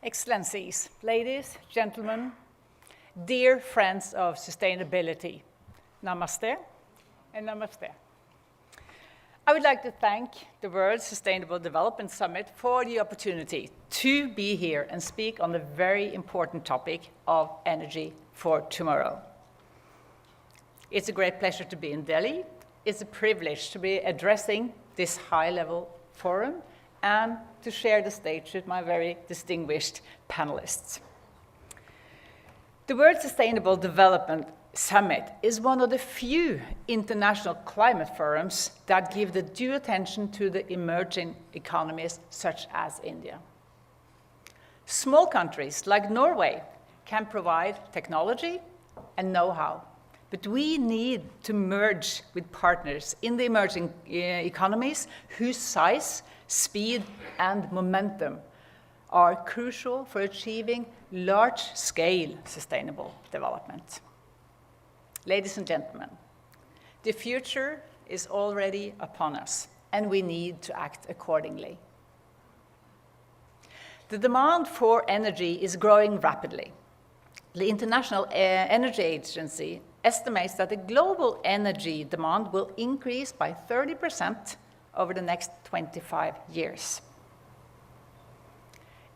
F: Excellencies, ladies, gentlemen, dear friends of sustainability, namaste and namaste. I would like to thank the World Sustainable Development Summit for the opportunity to be here and speak on the very important topic of energy for tomorrow. It's a great pleasure to be in Delhi. It's a privilege to be addressing this high-level forum and to share the stage with my very distinguished panelists. The World Sustainable Development Summit is one of the few international climate forums that give the due attention to the emerging economies such as India. Small countries like Norway can provide technology and know-how, but we need to merge with partners in the emerging economies whose size, speed, and momentum are crucial for achieving large-scale sustainable development. Ladies and gentlemen, the future is already upon us, and we need to act accordingly. The demand for energy is growing rapidly. The International Energy Agency estimates that the global energy demand will increase by 30% over the next 25 years.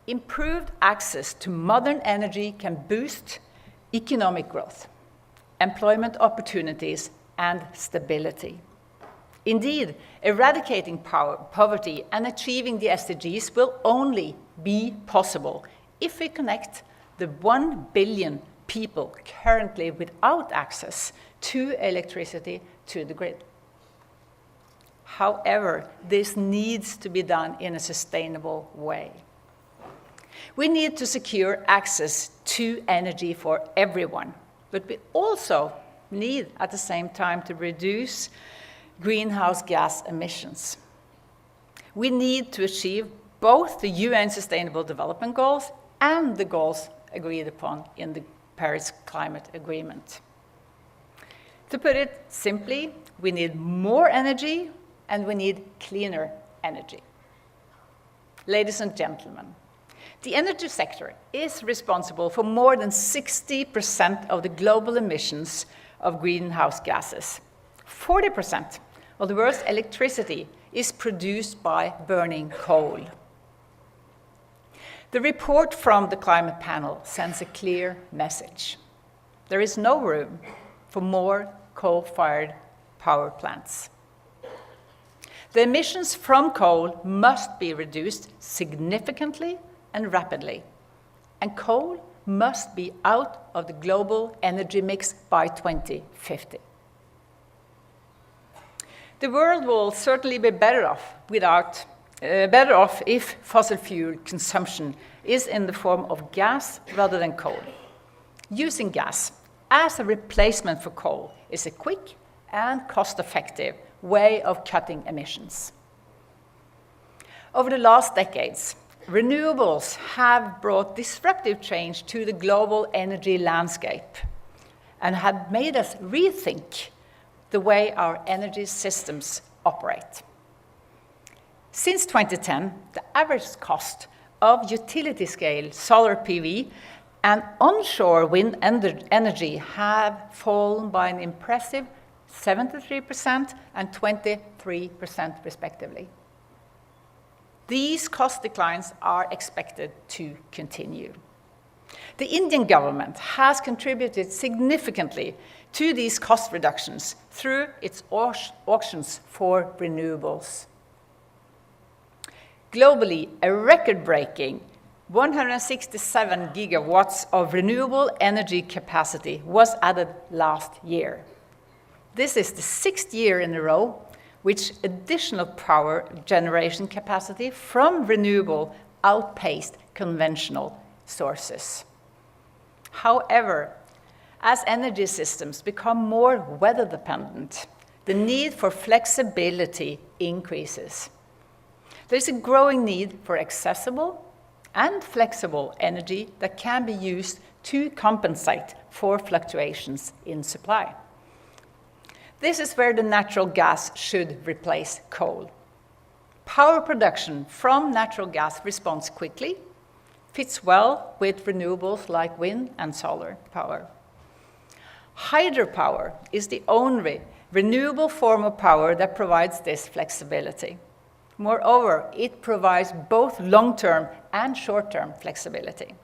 F: Improved access to modern energy can boost economic growth, employment opportunities, and stability. Indeed, eradicating poverty and achieving the SDGs will only be possible if we connect the 1 billion people currently without access to electricity to the grid. However, this needs to be done in a sustainable way. We need to secure access to energy for everyone, but we also need at the same time to reduce greenhouse gas emissions. We need to achieve both the UN Sustainable Development Goals and the goals agreed upon in the Paris Climate Agreement. To put it simply, we need more energy and we need cleaner energy. Ladies and gentlemen, the energy sector is responsible for more than 60% of the global emissions of greenhouse gases. 40% of the world's electricity is produced by burning coal. The report from the climate panel sends a clear message. There is no room for more coal-fired power plants. The emissions from coal must be reduced significantly and rapidly, and coal must be out of the global energy mix by 2050. The world will certainly be better off if fossil fuel consumption is in the form of gas rather than coal. Using gas as a replacement for coal is a quick and cost-effective way of cutting emissions. Over the last decades, renewables have brought disruptive change to the global energy landscape and have made us rethink the way our energy systems operate. Since 2010, the average cost of utility-scale solar PV and onshore wind energy have fallen by an impressive 73% and 23% respectively. These cost declines are expected to continue. The Indian government has contributed significantly to these cost reductions through its auctions for renewables. Globally, a record-breaking 167 gigawatts of renewable energy capacity was added last year. This is the 6th year in a row which additional power generation capacity from renewable outpaced conventional sources. However, as energy systems become more weather-dependent, the need for flexibility increases. There's a growing need for accessible and flexible energy that can be used to compensate for fluctuations in supply. This is where the natural gas should replace coal. Power production from natural gas responds quickly, fits well with renewables like wind and solar power. Hydropower is the only renewable form of power that provides this flexibility. Moreover, it provides both long-term and short-term flexibility.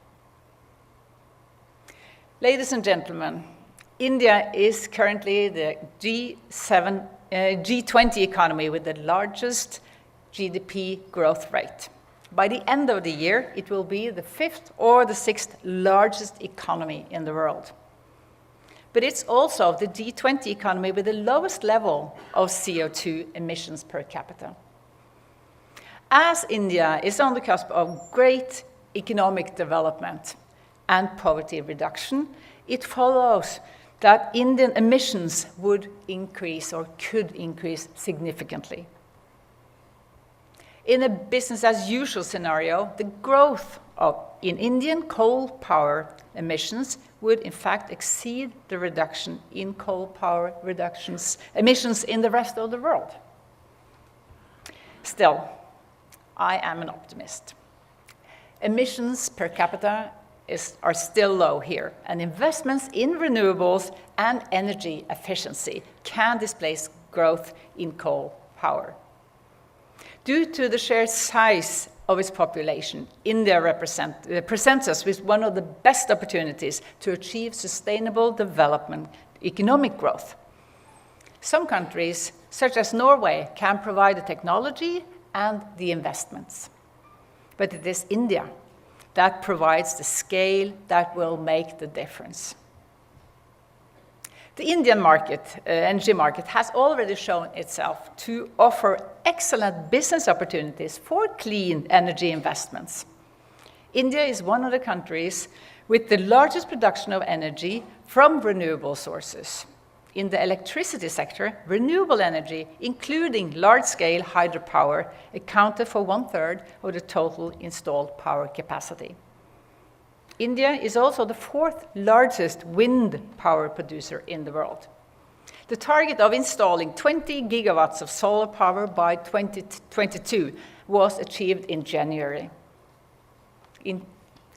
F: Ladies and gentlemen, India is currently the G20 economy with the largest GDP growth rate. By the end of the year, it will be the 5th or the 6th largest economy in the world. But it's also the G20 economy with the lowest level of CO2 emissions per capita. As India is on the cusp of great economic development and poverty reduction, it follows that Indian emissions would increase or could increase significantly. In a business-as-usual scenario, the growth in Indian coal power emissions would in fact exceed the reduction in coal power emissions in the rest of the world. Still, I am an optimist. Emissions per capita are still low here, and investments in renewables and energy efficiency can displace growth in coal power. Due to the sheer size of its population, India presents us with one of the best opportunities to achieve sustainable development, economic growth. Some countries, such as Norway, can provide the technology and the investments. But it is India that provides the scale that will make the difference. The Indian energy market has already shown itself to offer excellent business opportunities for clean energy investments. India is one of the countries with the largest production of energy from renewable sources. In the electricity sector, renewable energy, including large-scale hydropower, accounted for 1/3 of the total installed power capacity. India is also the 4th largest wind power producer in the world. The target of installing 20 gigawatts of solar power by 2022 was achieved in January in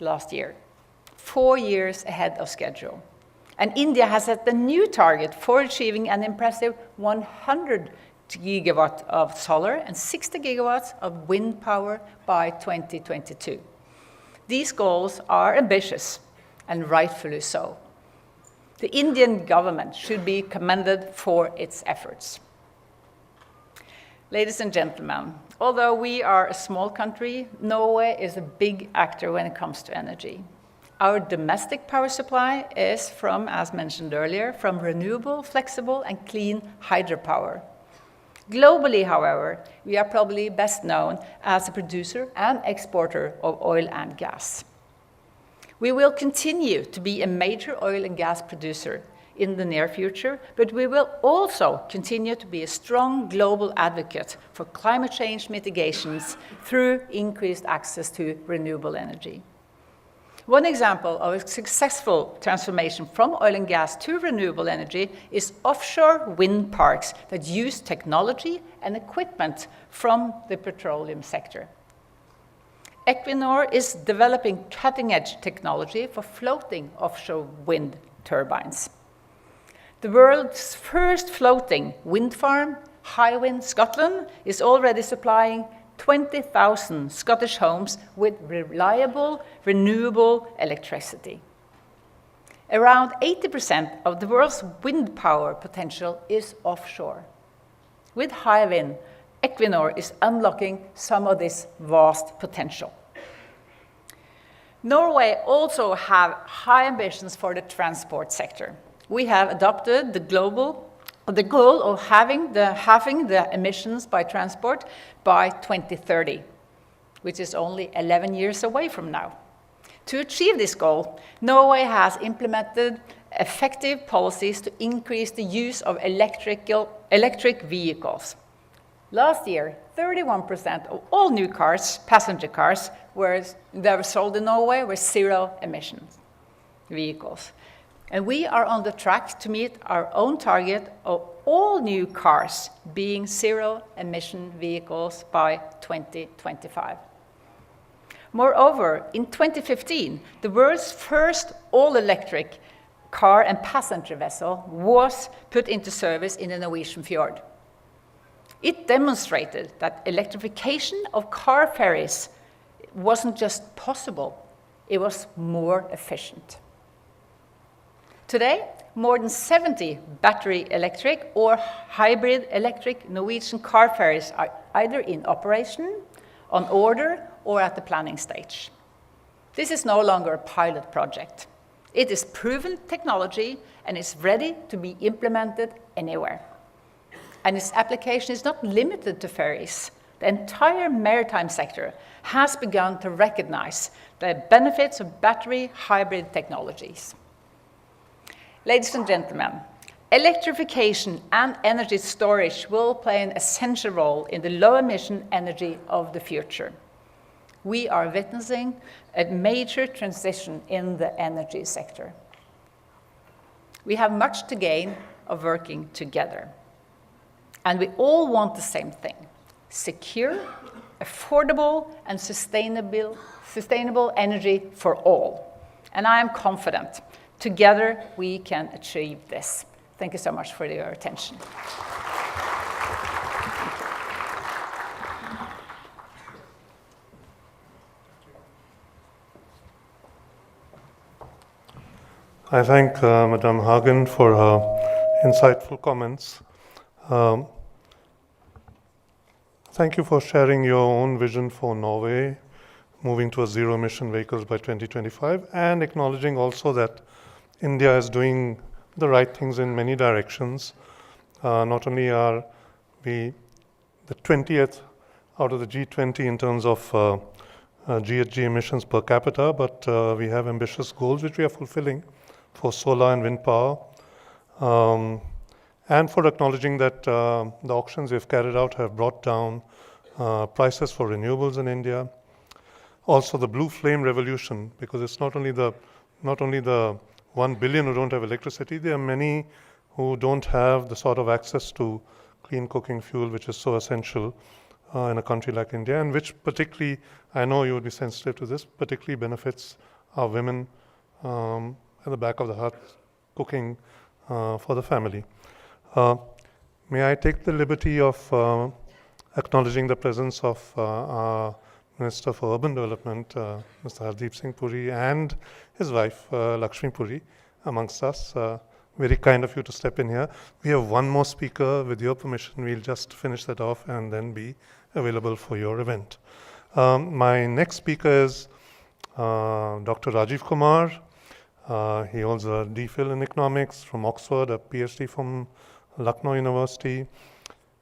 F: last year, 4 years ahead of schedule. And India has set the new target for achieving an impressive 100 gigawatts of solar and 60 gigawatts of wind power by 2022. These goals are ambitious, and rightfully so. The Indian government should be commended for its efforts. Ladies and gentlemen, although we are a small country, Norway is a big actor when it comes to energy. Our domestic power supply is from, as mentioned earlier, from renewable, flexible, and clean hydropower. Globally, however, we are probably best known as a producer and exporter of oil and gas. We will continue to be a major oil and gas producer in the near future, but we will also continue to be a strong global advocate for climate change mitigations through increased access to renewable energy. One example of a successful transformation from oil and gas to renewable energy is offshore wind parks that use technology and equipment from the petroleum sector. Equinor is developing cutting-edge technology for floating offshore wind turbines. The world's first floating wind farm, Hywind Scotland, is already supplying 20,000 Scottish homes with reliable, renewable electricity. Around 80% of the world's wind power potential is offshore. With Hywind, Equinor is unlocking some of this vast potential. Norway also have high ambitions for the transport sector. We have adopted the goal of halving the emissions by transport by 2030, which is only 11 years away from now. To achieve this goal, Norway has implemented effective policies to increase the use of electric vehicles. Last year, 31% of all new cars, passenger cars, that were sold in Norway were zero-emission vehicles. And we are on the track to meet our own target of all new cars being zero-emission vehicles by 2025. Moreover, in 2015, the world's first all-electric car and passenger vessel was put into service in the Norwegian fjord. It demonstrated that electrification of car ferries wasn't just possible, it was more efficient. Today, more than 70 battery electric or hybrid electric Norwegian car ferries are either in operation, on order, or at the planning stage. This is no longer a pilot project. It is proven technology and is ready to be implemented anywhere. And its application is not limited to ferries. The entire maritime sector has begun to recognize the benefits of battery hybrid technologies. Ladies and gentlemen, electrification and energy storage will play an essential role in the low-emission energy of the future. We are witnessing a major transition in the energy sector. We have much to gain of working together. And we all want the same thing: secure, affordable, and sustainable energy for all. And I am confident, together we can achieve this. Thank you so much for your attention.
B: I thank Madame Hagen for her insightful comments. Thank you for sharing your own vision for Norway, moving towards zero-emission vehicles by 2025, and acknowledging also that India is doing the right things in many directions. Not only are we the 20th out of the G20 in terms of GHG emissions per capita, but we have ambitious goals which we are fulfilling for solar and wind power. And for acknowledging that the auctions we've carried out have brought down prices for renewables in India. Also the blue flame revolution, because it's not only the 1 billion who don't have electricity, there are many who don't have the sort of access to clean cooking fuel which is so essential in a country like India, and which particularly, I know you would be sensitive to this, particularly benefits our women at the back of the hearth cooking for the family. May I take the liberty of acknowledging the presence of our Minister for Urban Development, Mr. Hardeep Singh Puri, and his wife, Lakshmi Puri, amongst us. Very kind of you to step in here. We have one more speaker. With your permission, we'll just finish that off and then be available for your event. My next speaker is Dr. Rajiv Kumar. He holds a DPhil in economics from Oxford, a PhD from Lucknow University,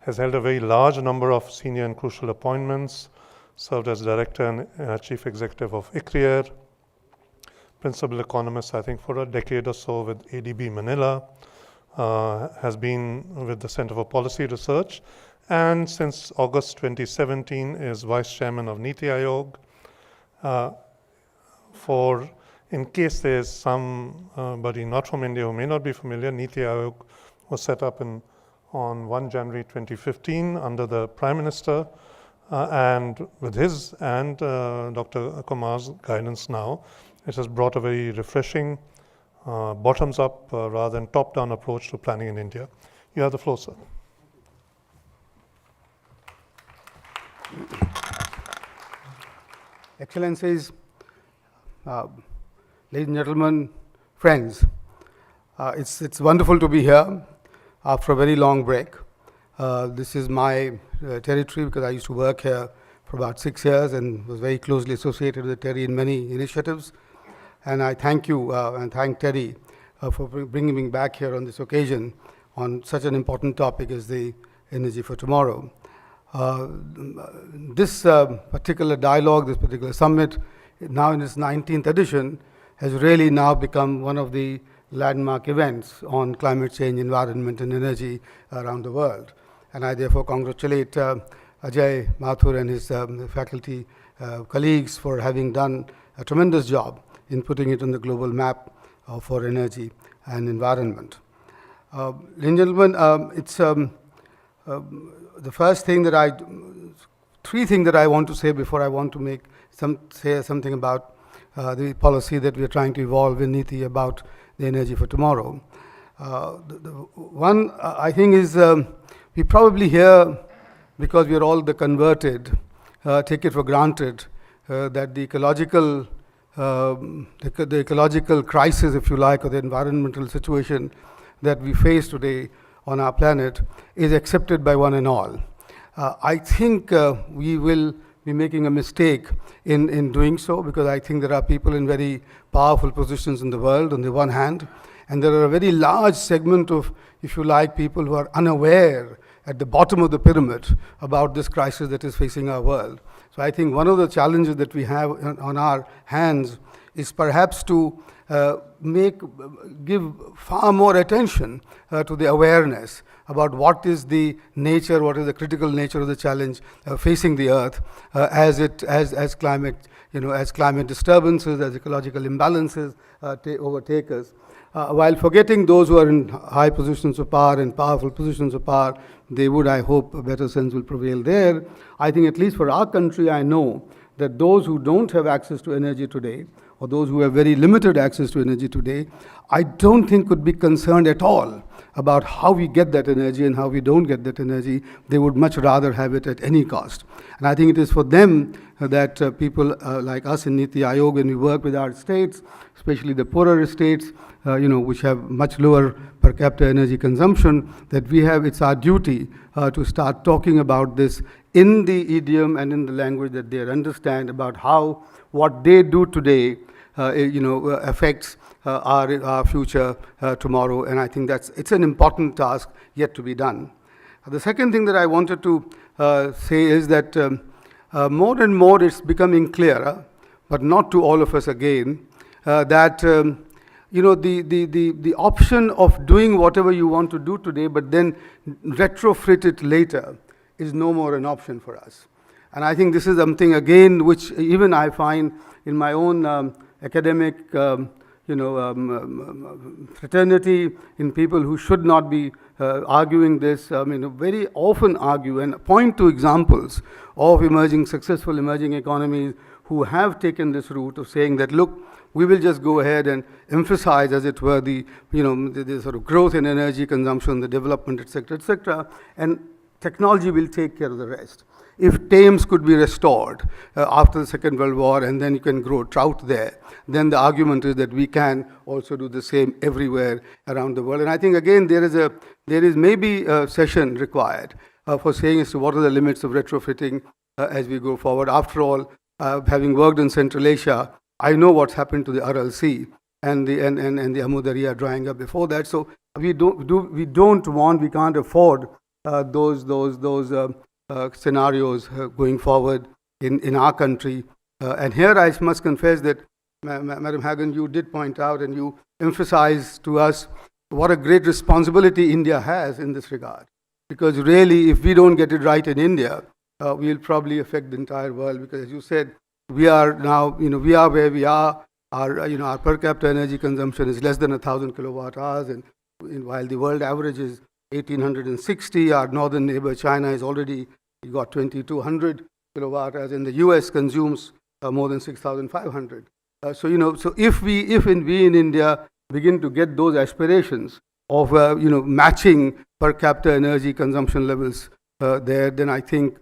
B: has held a very large number of senior and crucial appointments, served as director and chief executive of ICRIER, principal economist, I think, for a decade or so with ADB Manila, has been with the Center for Policy Research, and since August 2017 is vice chairman of NITI Aayog. In case there's somebody not from India who may not be familiar, NITI Aayog was set up on 1 January 2015 under the Prime Minister, and with his and Dr. Kumar's guidance now, it has brought a very refreshing bottoms-up rather than top-down approach to planning in India. You have the floor, sir.
G: Excellencies, ladies and gentlemen, friends, it's wonderful to be here after a very long break. This is my territory because I used to work here for about 6 years and was very closely associated with the TERI in many initiatives. And I thank you and thank TERI for bringing me back here on this occasion on such an important topic as the energy for tomorrow. This particular dialogue, this particular summit, now in its 19th edition, has really now become one of the landmark events on climate change, environment, and energy around the world. And I therefore congratulate Ajai Malhotra and his faculty colleagues for having done a tremendous job in putting it on the global map for energy and environment. Ladies and gentlemen, it's the first thing that three things that I want to say before I want to say something about the policy that we are trying to evolve in NITI about the energy for tomorrow. The one I think is we probably here, because we are all the converted, take it for granted that the ecological crisis, if you like, or the environmental situation that we face today on our planet is accepted by one and all. I think we will be making a mistake in doing so, because I think there are people in very powerful positions in the world on the one hand, and there are a very large segment of, if you like, people who are unaware at the bottom of the pyramid about this crisis that is facing our world. So I think one of the challenges that we have on our hands is perhaps to give far more attention to the awareness about what is the nature, what is the critical nature of the challenge facing the earth as climate, as climate disturbances, as ecological imbalances overtake us. While forgetting those who are in high positions of power and powerful positions of power, they would, I hope, a better sense will prevail there. I think at least for our country, I know that those who don't have access to energy today, or those who have very limited access to energy today, I don't think could be concerned at all about how we get that energy and how we don't get that energy. They would much rather have it at any cost. And I think it is for them that people like us in NITI Aayog, when we work with our states, especially the poorer states, which have much lower per capita energy consumption, that it's our duty to start talking about this in the idiom and in the language that they understand about how what they do today affects our future tomorrow. And I think it's an important task yet to be done. The second thing that I wanted to say is that more and more it's becoming clearer, but not to all of us again, that the option of doing whatever you want to do today, but then retrofit it later, is no more an option for us. And I think this is something, again, which even I find in my own academic fraternity, in people who should not be arguing this, very often argue and point to examples of successful emerging economies who have taken this route of saying that, look, we will just go ahead and emphasize, as it were, the sort of growth in energy consumption, the development, etc., and technology will take care of the rest. If Thames could be restored after the Second World War, and then you can grow trout there, then the argument is that we can also do the same everywhere around the world. And I think, again, there is maybe a session required for saying as to what are the limits of retrofitting as we go forward. After all, having worked in Central Asia, I know what's happened to the Aral Sea and the Amu Darya drying up before that. So we can't afford those scenarios going forward in our country. And here I must confess that, Madam Hagen, you did point out and you emphasized to us what a great responsibility India has in this regard. Because really, if we don't get it right in India, we'll probably affect the entire world. Because as you said, we are now, we are where we are. Our per capita energy consumption is less than 1,000 kilowatt hours, and while the world average is 1,860, our northern neighbor China is already got 2,200 kilowatt hours, and the US consumes more than 6,500. So if we in India begin to get those aspirations of matching per capita energy consumption levels there, then I think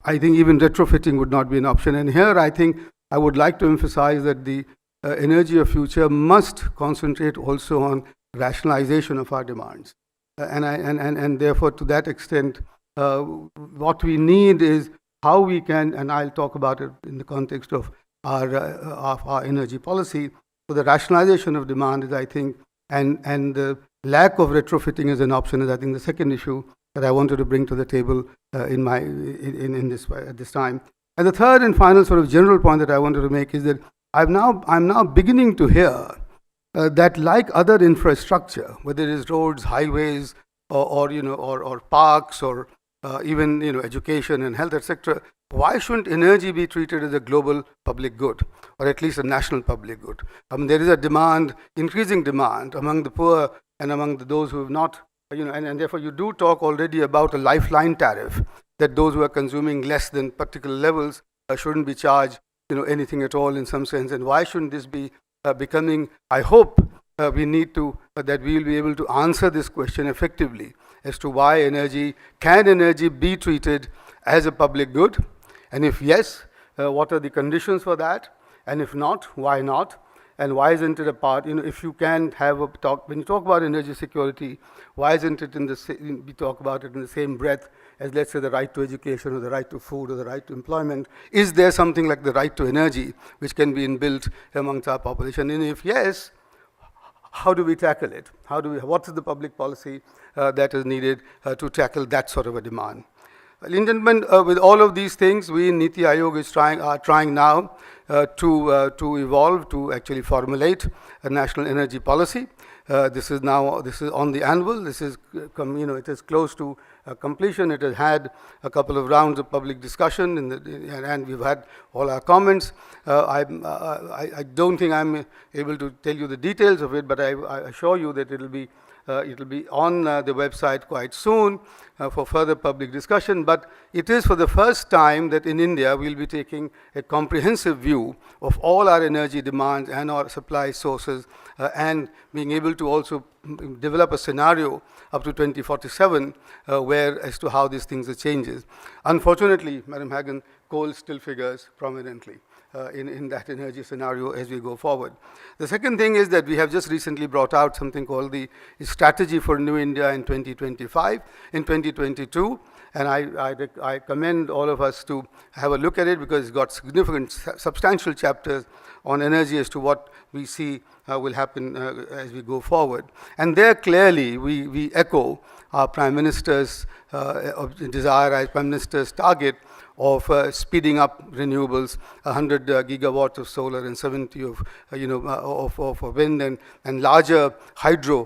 G: I think even retrofitting would not be an option. And here I think I would like to emphasize that the energy of future must concentrate also on rationalization of our demands. And therefore, to that extent, what we need is how we can, and I'll talk about it in the context of our energy policy. So the rationalization of demand is, I think, and the lack of retrofitting as an option is, I think, the second issue that I wanted to bring to the table in this at this time. And the third and final sort of general point that I wanted to make is that I'm now beginning to hear that, like other infrastructure, whether it is roads, highways, or parks, or even education and health, etc., why shouldn't energy be treated as a global public good, or at least a national public good? There is a demand, increasing demand among the poor and among those who have not, and therefore you do talk already about a lifeline tariff, that those who are consuming less than particular levels shouldn't be charged anything at all in some sense. And why shouldn't this be becoming, I hope we need to, that we will be able to answer this question effectively as to why can energy be treated as a public good? And if yes, what are the conditions for that? And if not, why not? And why isn't it a part, if you can have a talk, when you talk about energy security, why isn't it we talk about it in the same breath as, let's say, the right to education, or the right to food, or the right to employment? Is there something like the right to energy which can be inbuilt amongst our population? And if yes, how do we tackle it? What is the public policy that is needed to tackle that sort of a demand? Well, gentlemen, with all of these things, we in NITI Aayog are trying now to evolve, to actually formulate a national energy policy. This is on the anvil. This is, it is close to completion. It has had a couple of rounds of public discussion, and we've had all our comments. I don't think I'm able to tell you the details of it, but I assure you that it'll be on the website quite soon for further public discussion. But it is for the first time that in India we'll be taking a comprehensive view of all our energy demands and our supply sources, and being able to also develop a scenario up to 2047 where as to how these things are changes. Unfortunately, Madam Hagen, coal still figures prominently in that energy scenario as we go forward. The second thing is that we have just recently brought out something called the Strategy for New India in 2025, in 2022, and I commend all of us to have a look at it, because it's got significant, substantial chapters on energy as to what we see will happen as we go forward. And there clearly we echo our Prime Minister's desire, as Prime Minister's target of speeding up renewables, 100 gigawatts of solar and 70 of wind, and larger hydro,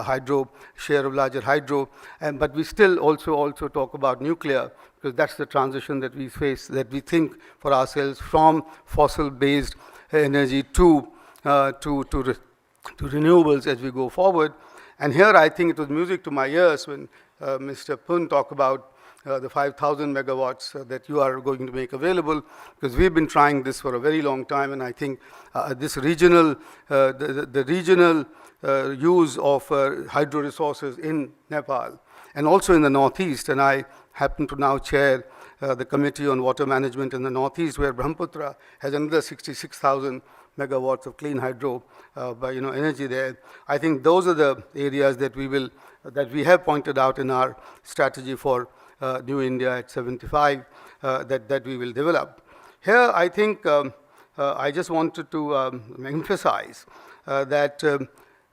G: hydro share of larger hydro. But we still also talk about nuclear, because that's the transition that we face, that we think for ourselves from fossil-based energy to renewables as we go forward. And here I think it was music to my ears when Mr. Pun talked about the 5,000 megawatts that you are going to make available, because we've been trying this for a very long time, and I think this regional, the regional use of hydro resources in Nepal and also in the Northeast, and I happen to now chair the Committee on Water Management in the Northeast, where Brahmaputra has another 66,000 megawatts of clean hydro energy there. I think those are the areas that we have pointed out in our strategy for New India at 75 that we will develop. Here, I think I just wanted to emphasize that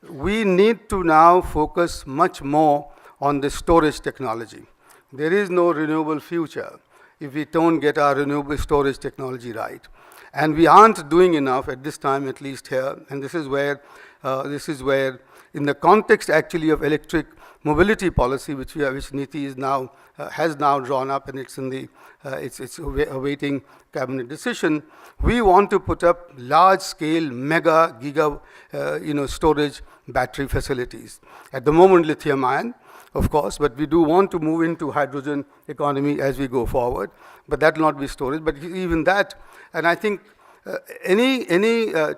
G: we need to now focus much more on the storage technology. There is no renewable future if we don't get our renewable storage technology right. And we aren't doing enough at this time, at least here. And this is where, in the context actually of electric mobility policy, which NITI is now has now drawn up, and it's in the it's awaiting cabinet decision. We want to put up large-scale, mega, giga, storage battery facilities. At the moment, lithium-ion, of course, but we do want to move into hydrogen economy as we go forward. But that will not be storage. But even that, and I think any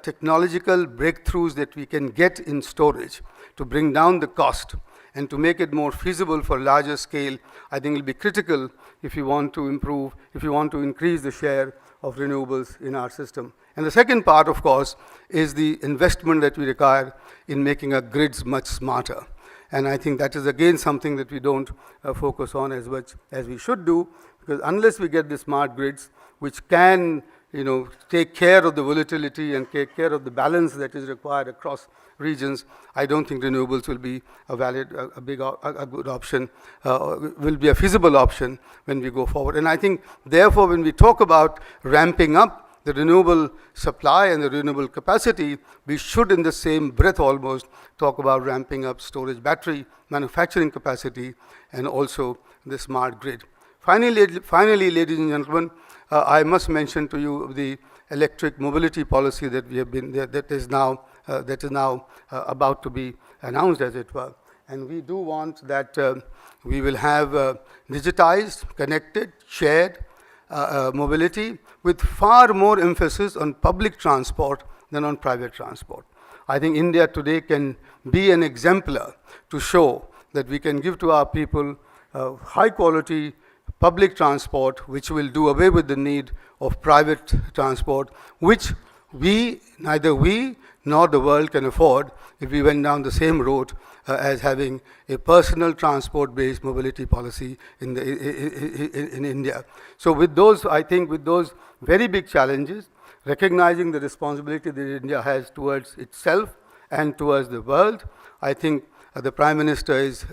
G: technological breakthroughs that we can get in storage to bring down the cost and to make it more feasible for larger scale, I think will be critical if you want to improve, if you want to increase the share of renewables in our system. And the second part, of course, is the investment that we require in making our grids much smarter. And I think that is again something that we don't focus on as much as we should do, because unless we get the smart grids, which can take care of the volatility and take care of the balance that is required across regions, I don't think renewables will be a good option, will be a feasible option when we go forward. And I think, therefore, when we talk about ramping up the renewable supply and the renewable capacity, we should in the same breath almost talk about ramping up storage battery manufacturing capacity and also the smart grid. Finally, ladies and gentlemen, I must mention to you the electric mobility policy that we have been that is now about to be announced, as it were. And we do want that we will have digitized, connected, shared mobility with far more emphasis on public transport than on private transport. I think India today can be an exemplar to show that we can give to our people high quality public transport, which will do away with the need of private transport, which neither we nor the world can afford if we went down the same road as having a personal transport-based mobility policy in India. So with those, I think with those very big challenges, recognizing the responsibility that India has towards itself and towards the world, I think the Prime Minister is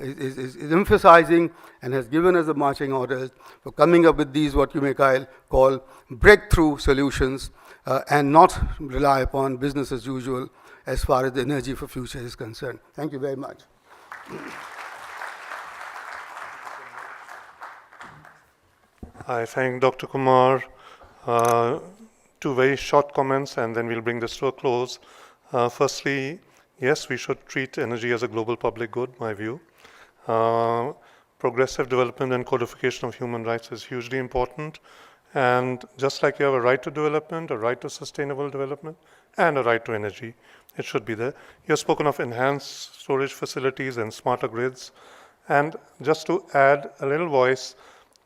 G: emphasizing and has given us the marching orders for coming up with these, what you may call breakthrough solutions, and not rely upon business as usual as far as the energy for future is concerned. Thank you very much.
B: I thank Dr. Kumar. Two very short comments, and then we'll bring this to a close. Firstly, yes, we should treat energy as a global public good, my view. Progressive development and codification of human rights is hugely important. And just like you have a right to development, a right to sustainable development, and a right to energy, it should be there. You have spoken of enhanced storage facilities and smarter grids. And just to add a little voice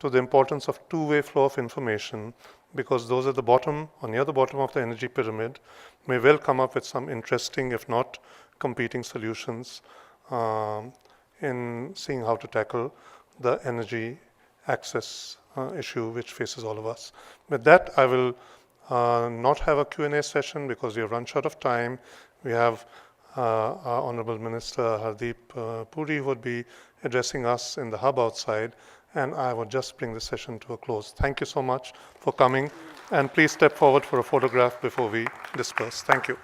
B: to the importance of two-way flow of information, because those at the bottom, or near the bottom of the energy pyramid, may well come up with some interesting, if not competing solutions in seeing how to tackle the energy access issue which faces all of us. With that, I will not have a Q&A session because we have run short of time. We have our Honorable Minister Hardeep Puri who would be addressing us in the hub outside, and I would just bring the session to a close. Thank you so much for coming, and please step forward for a photograph before we disperse. Thank you.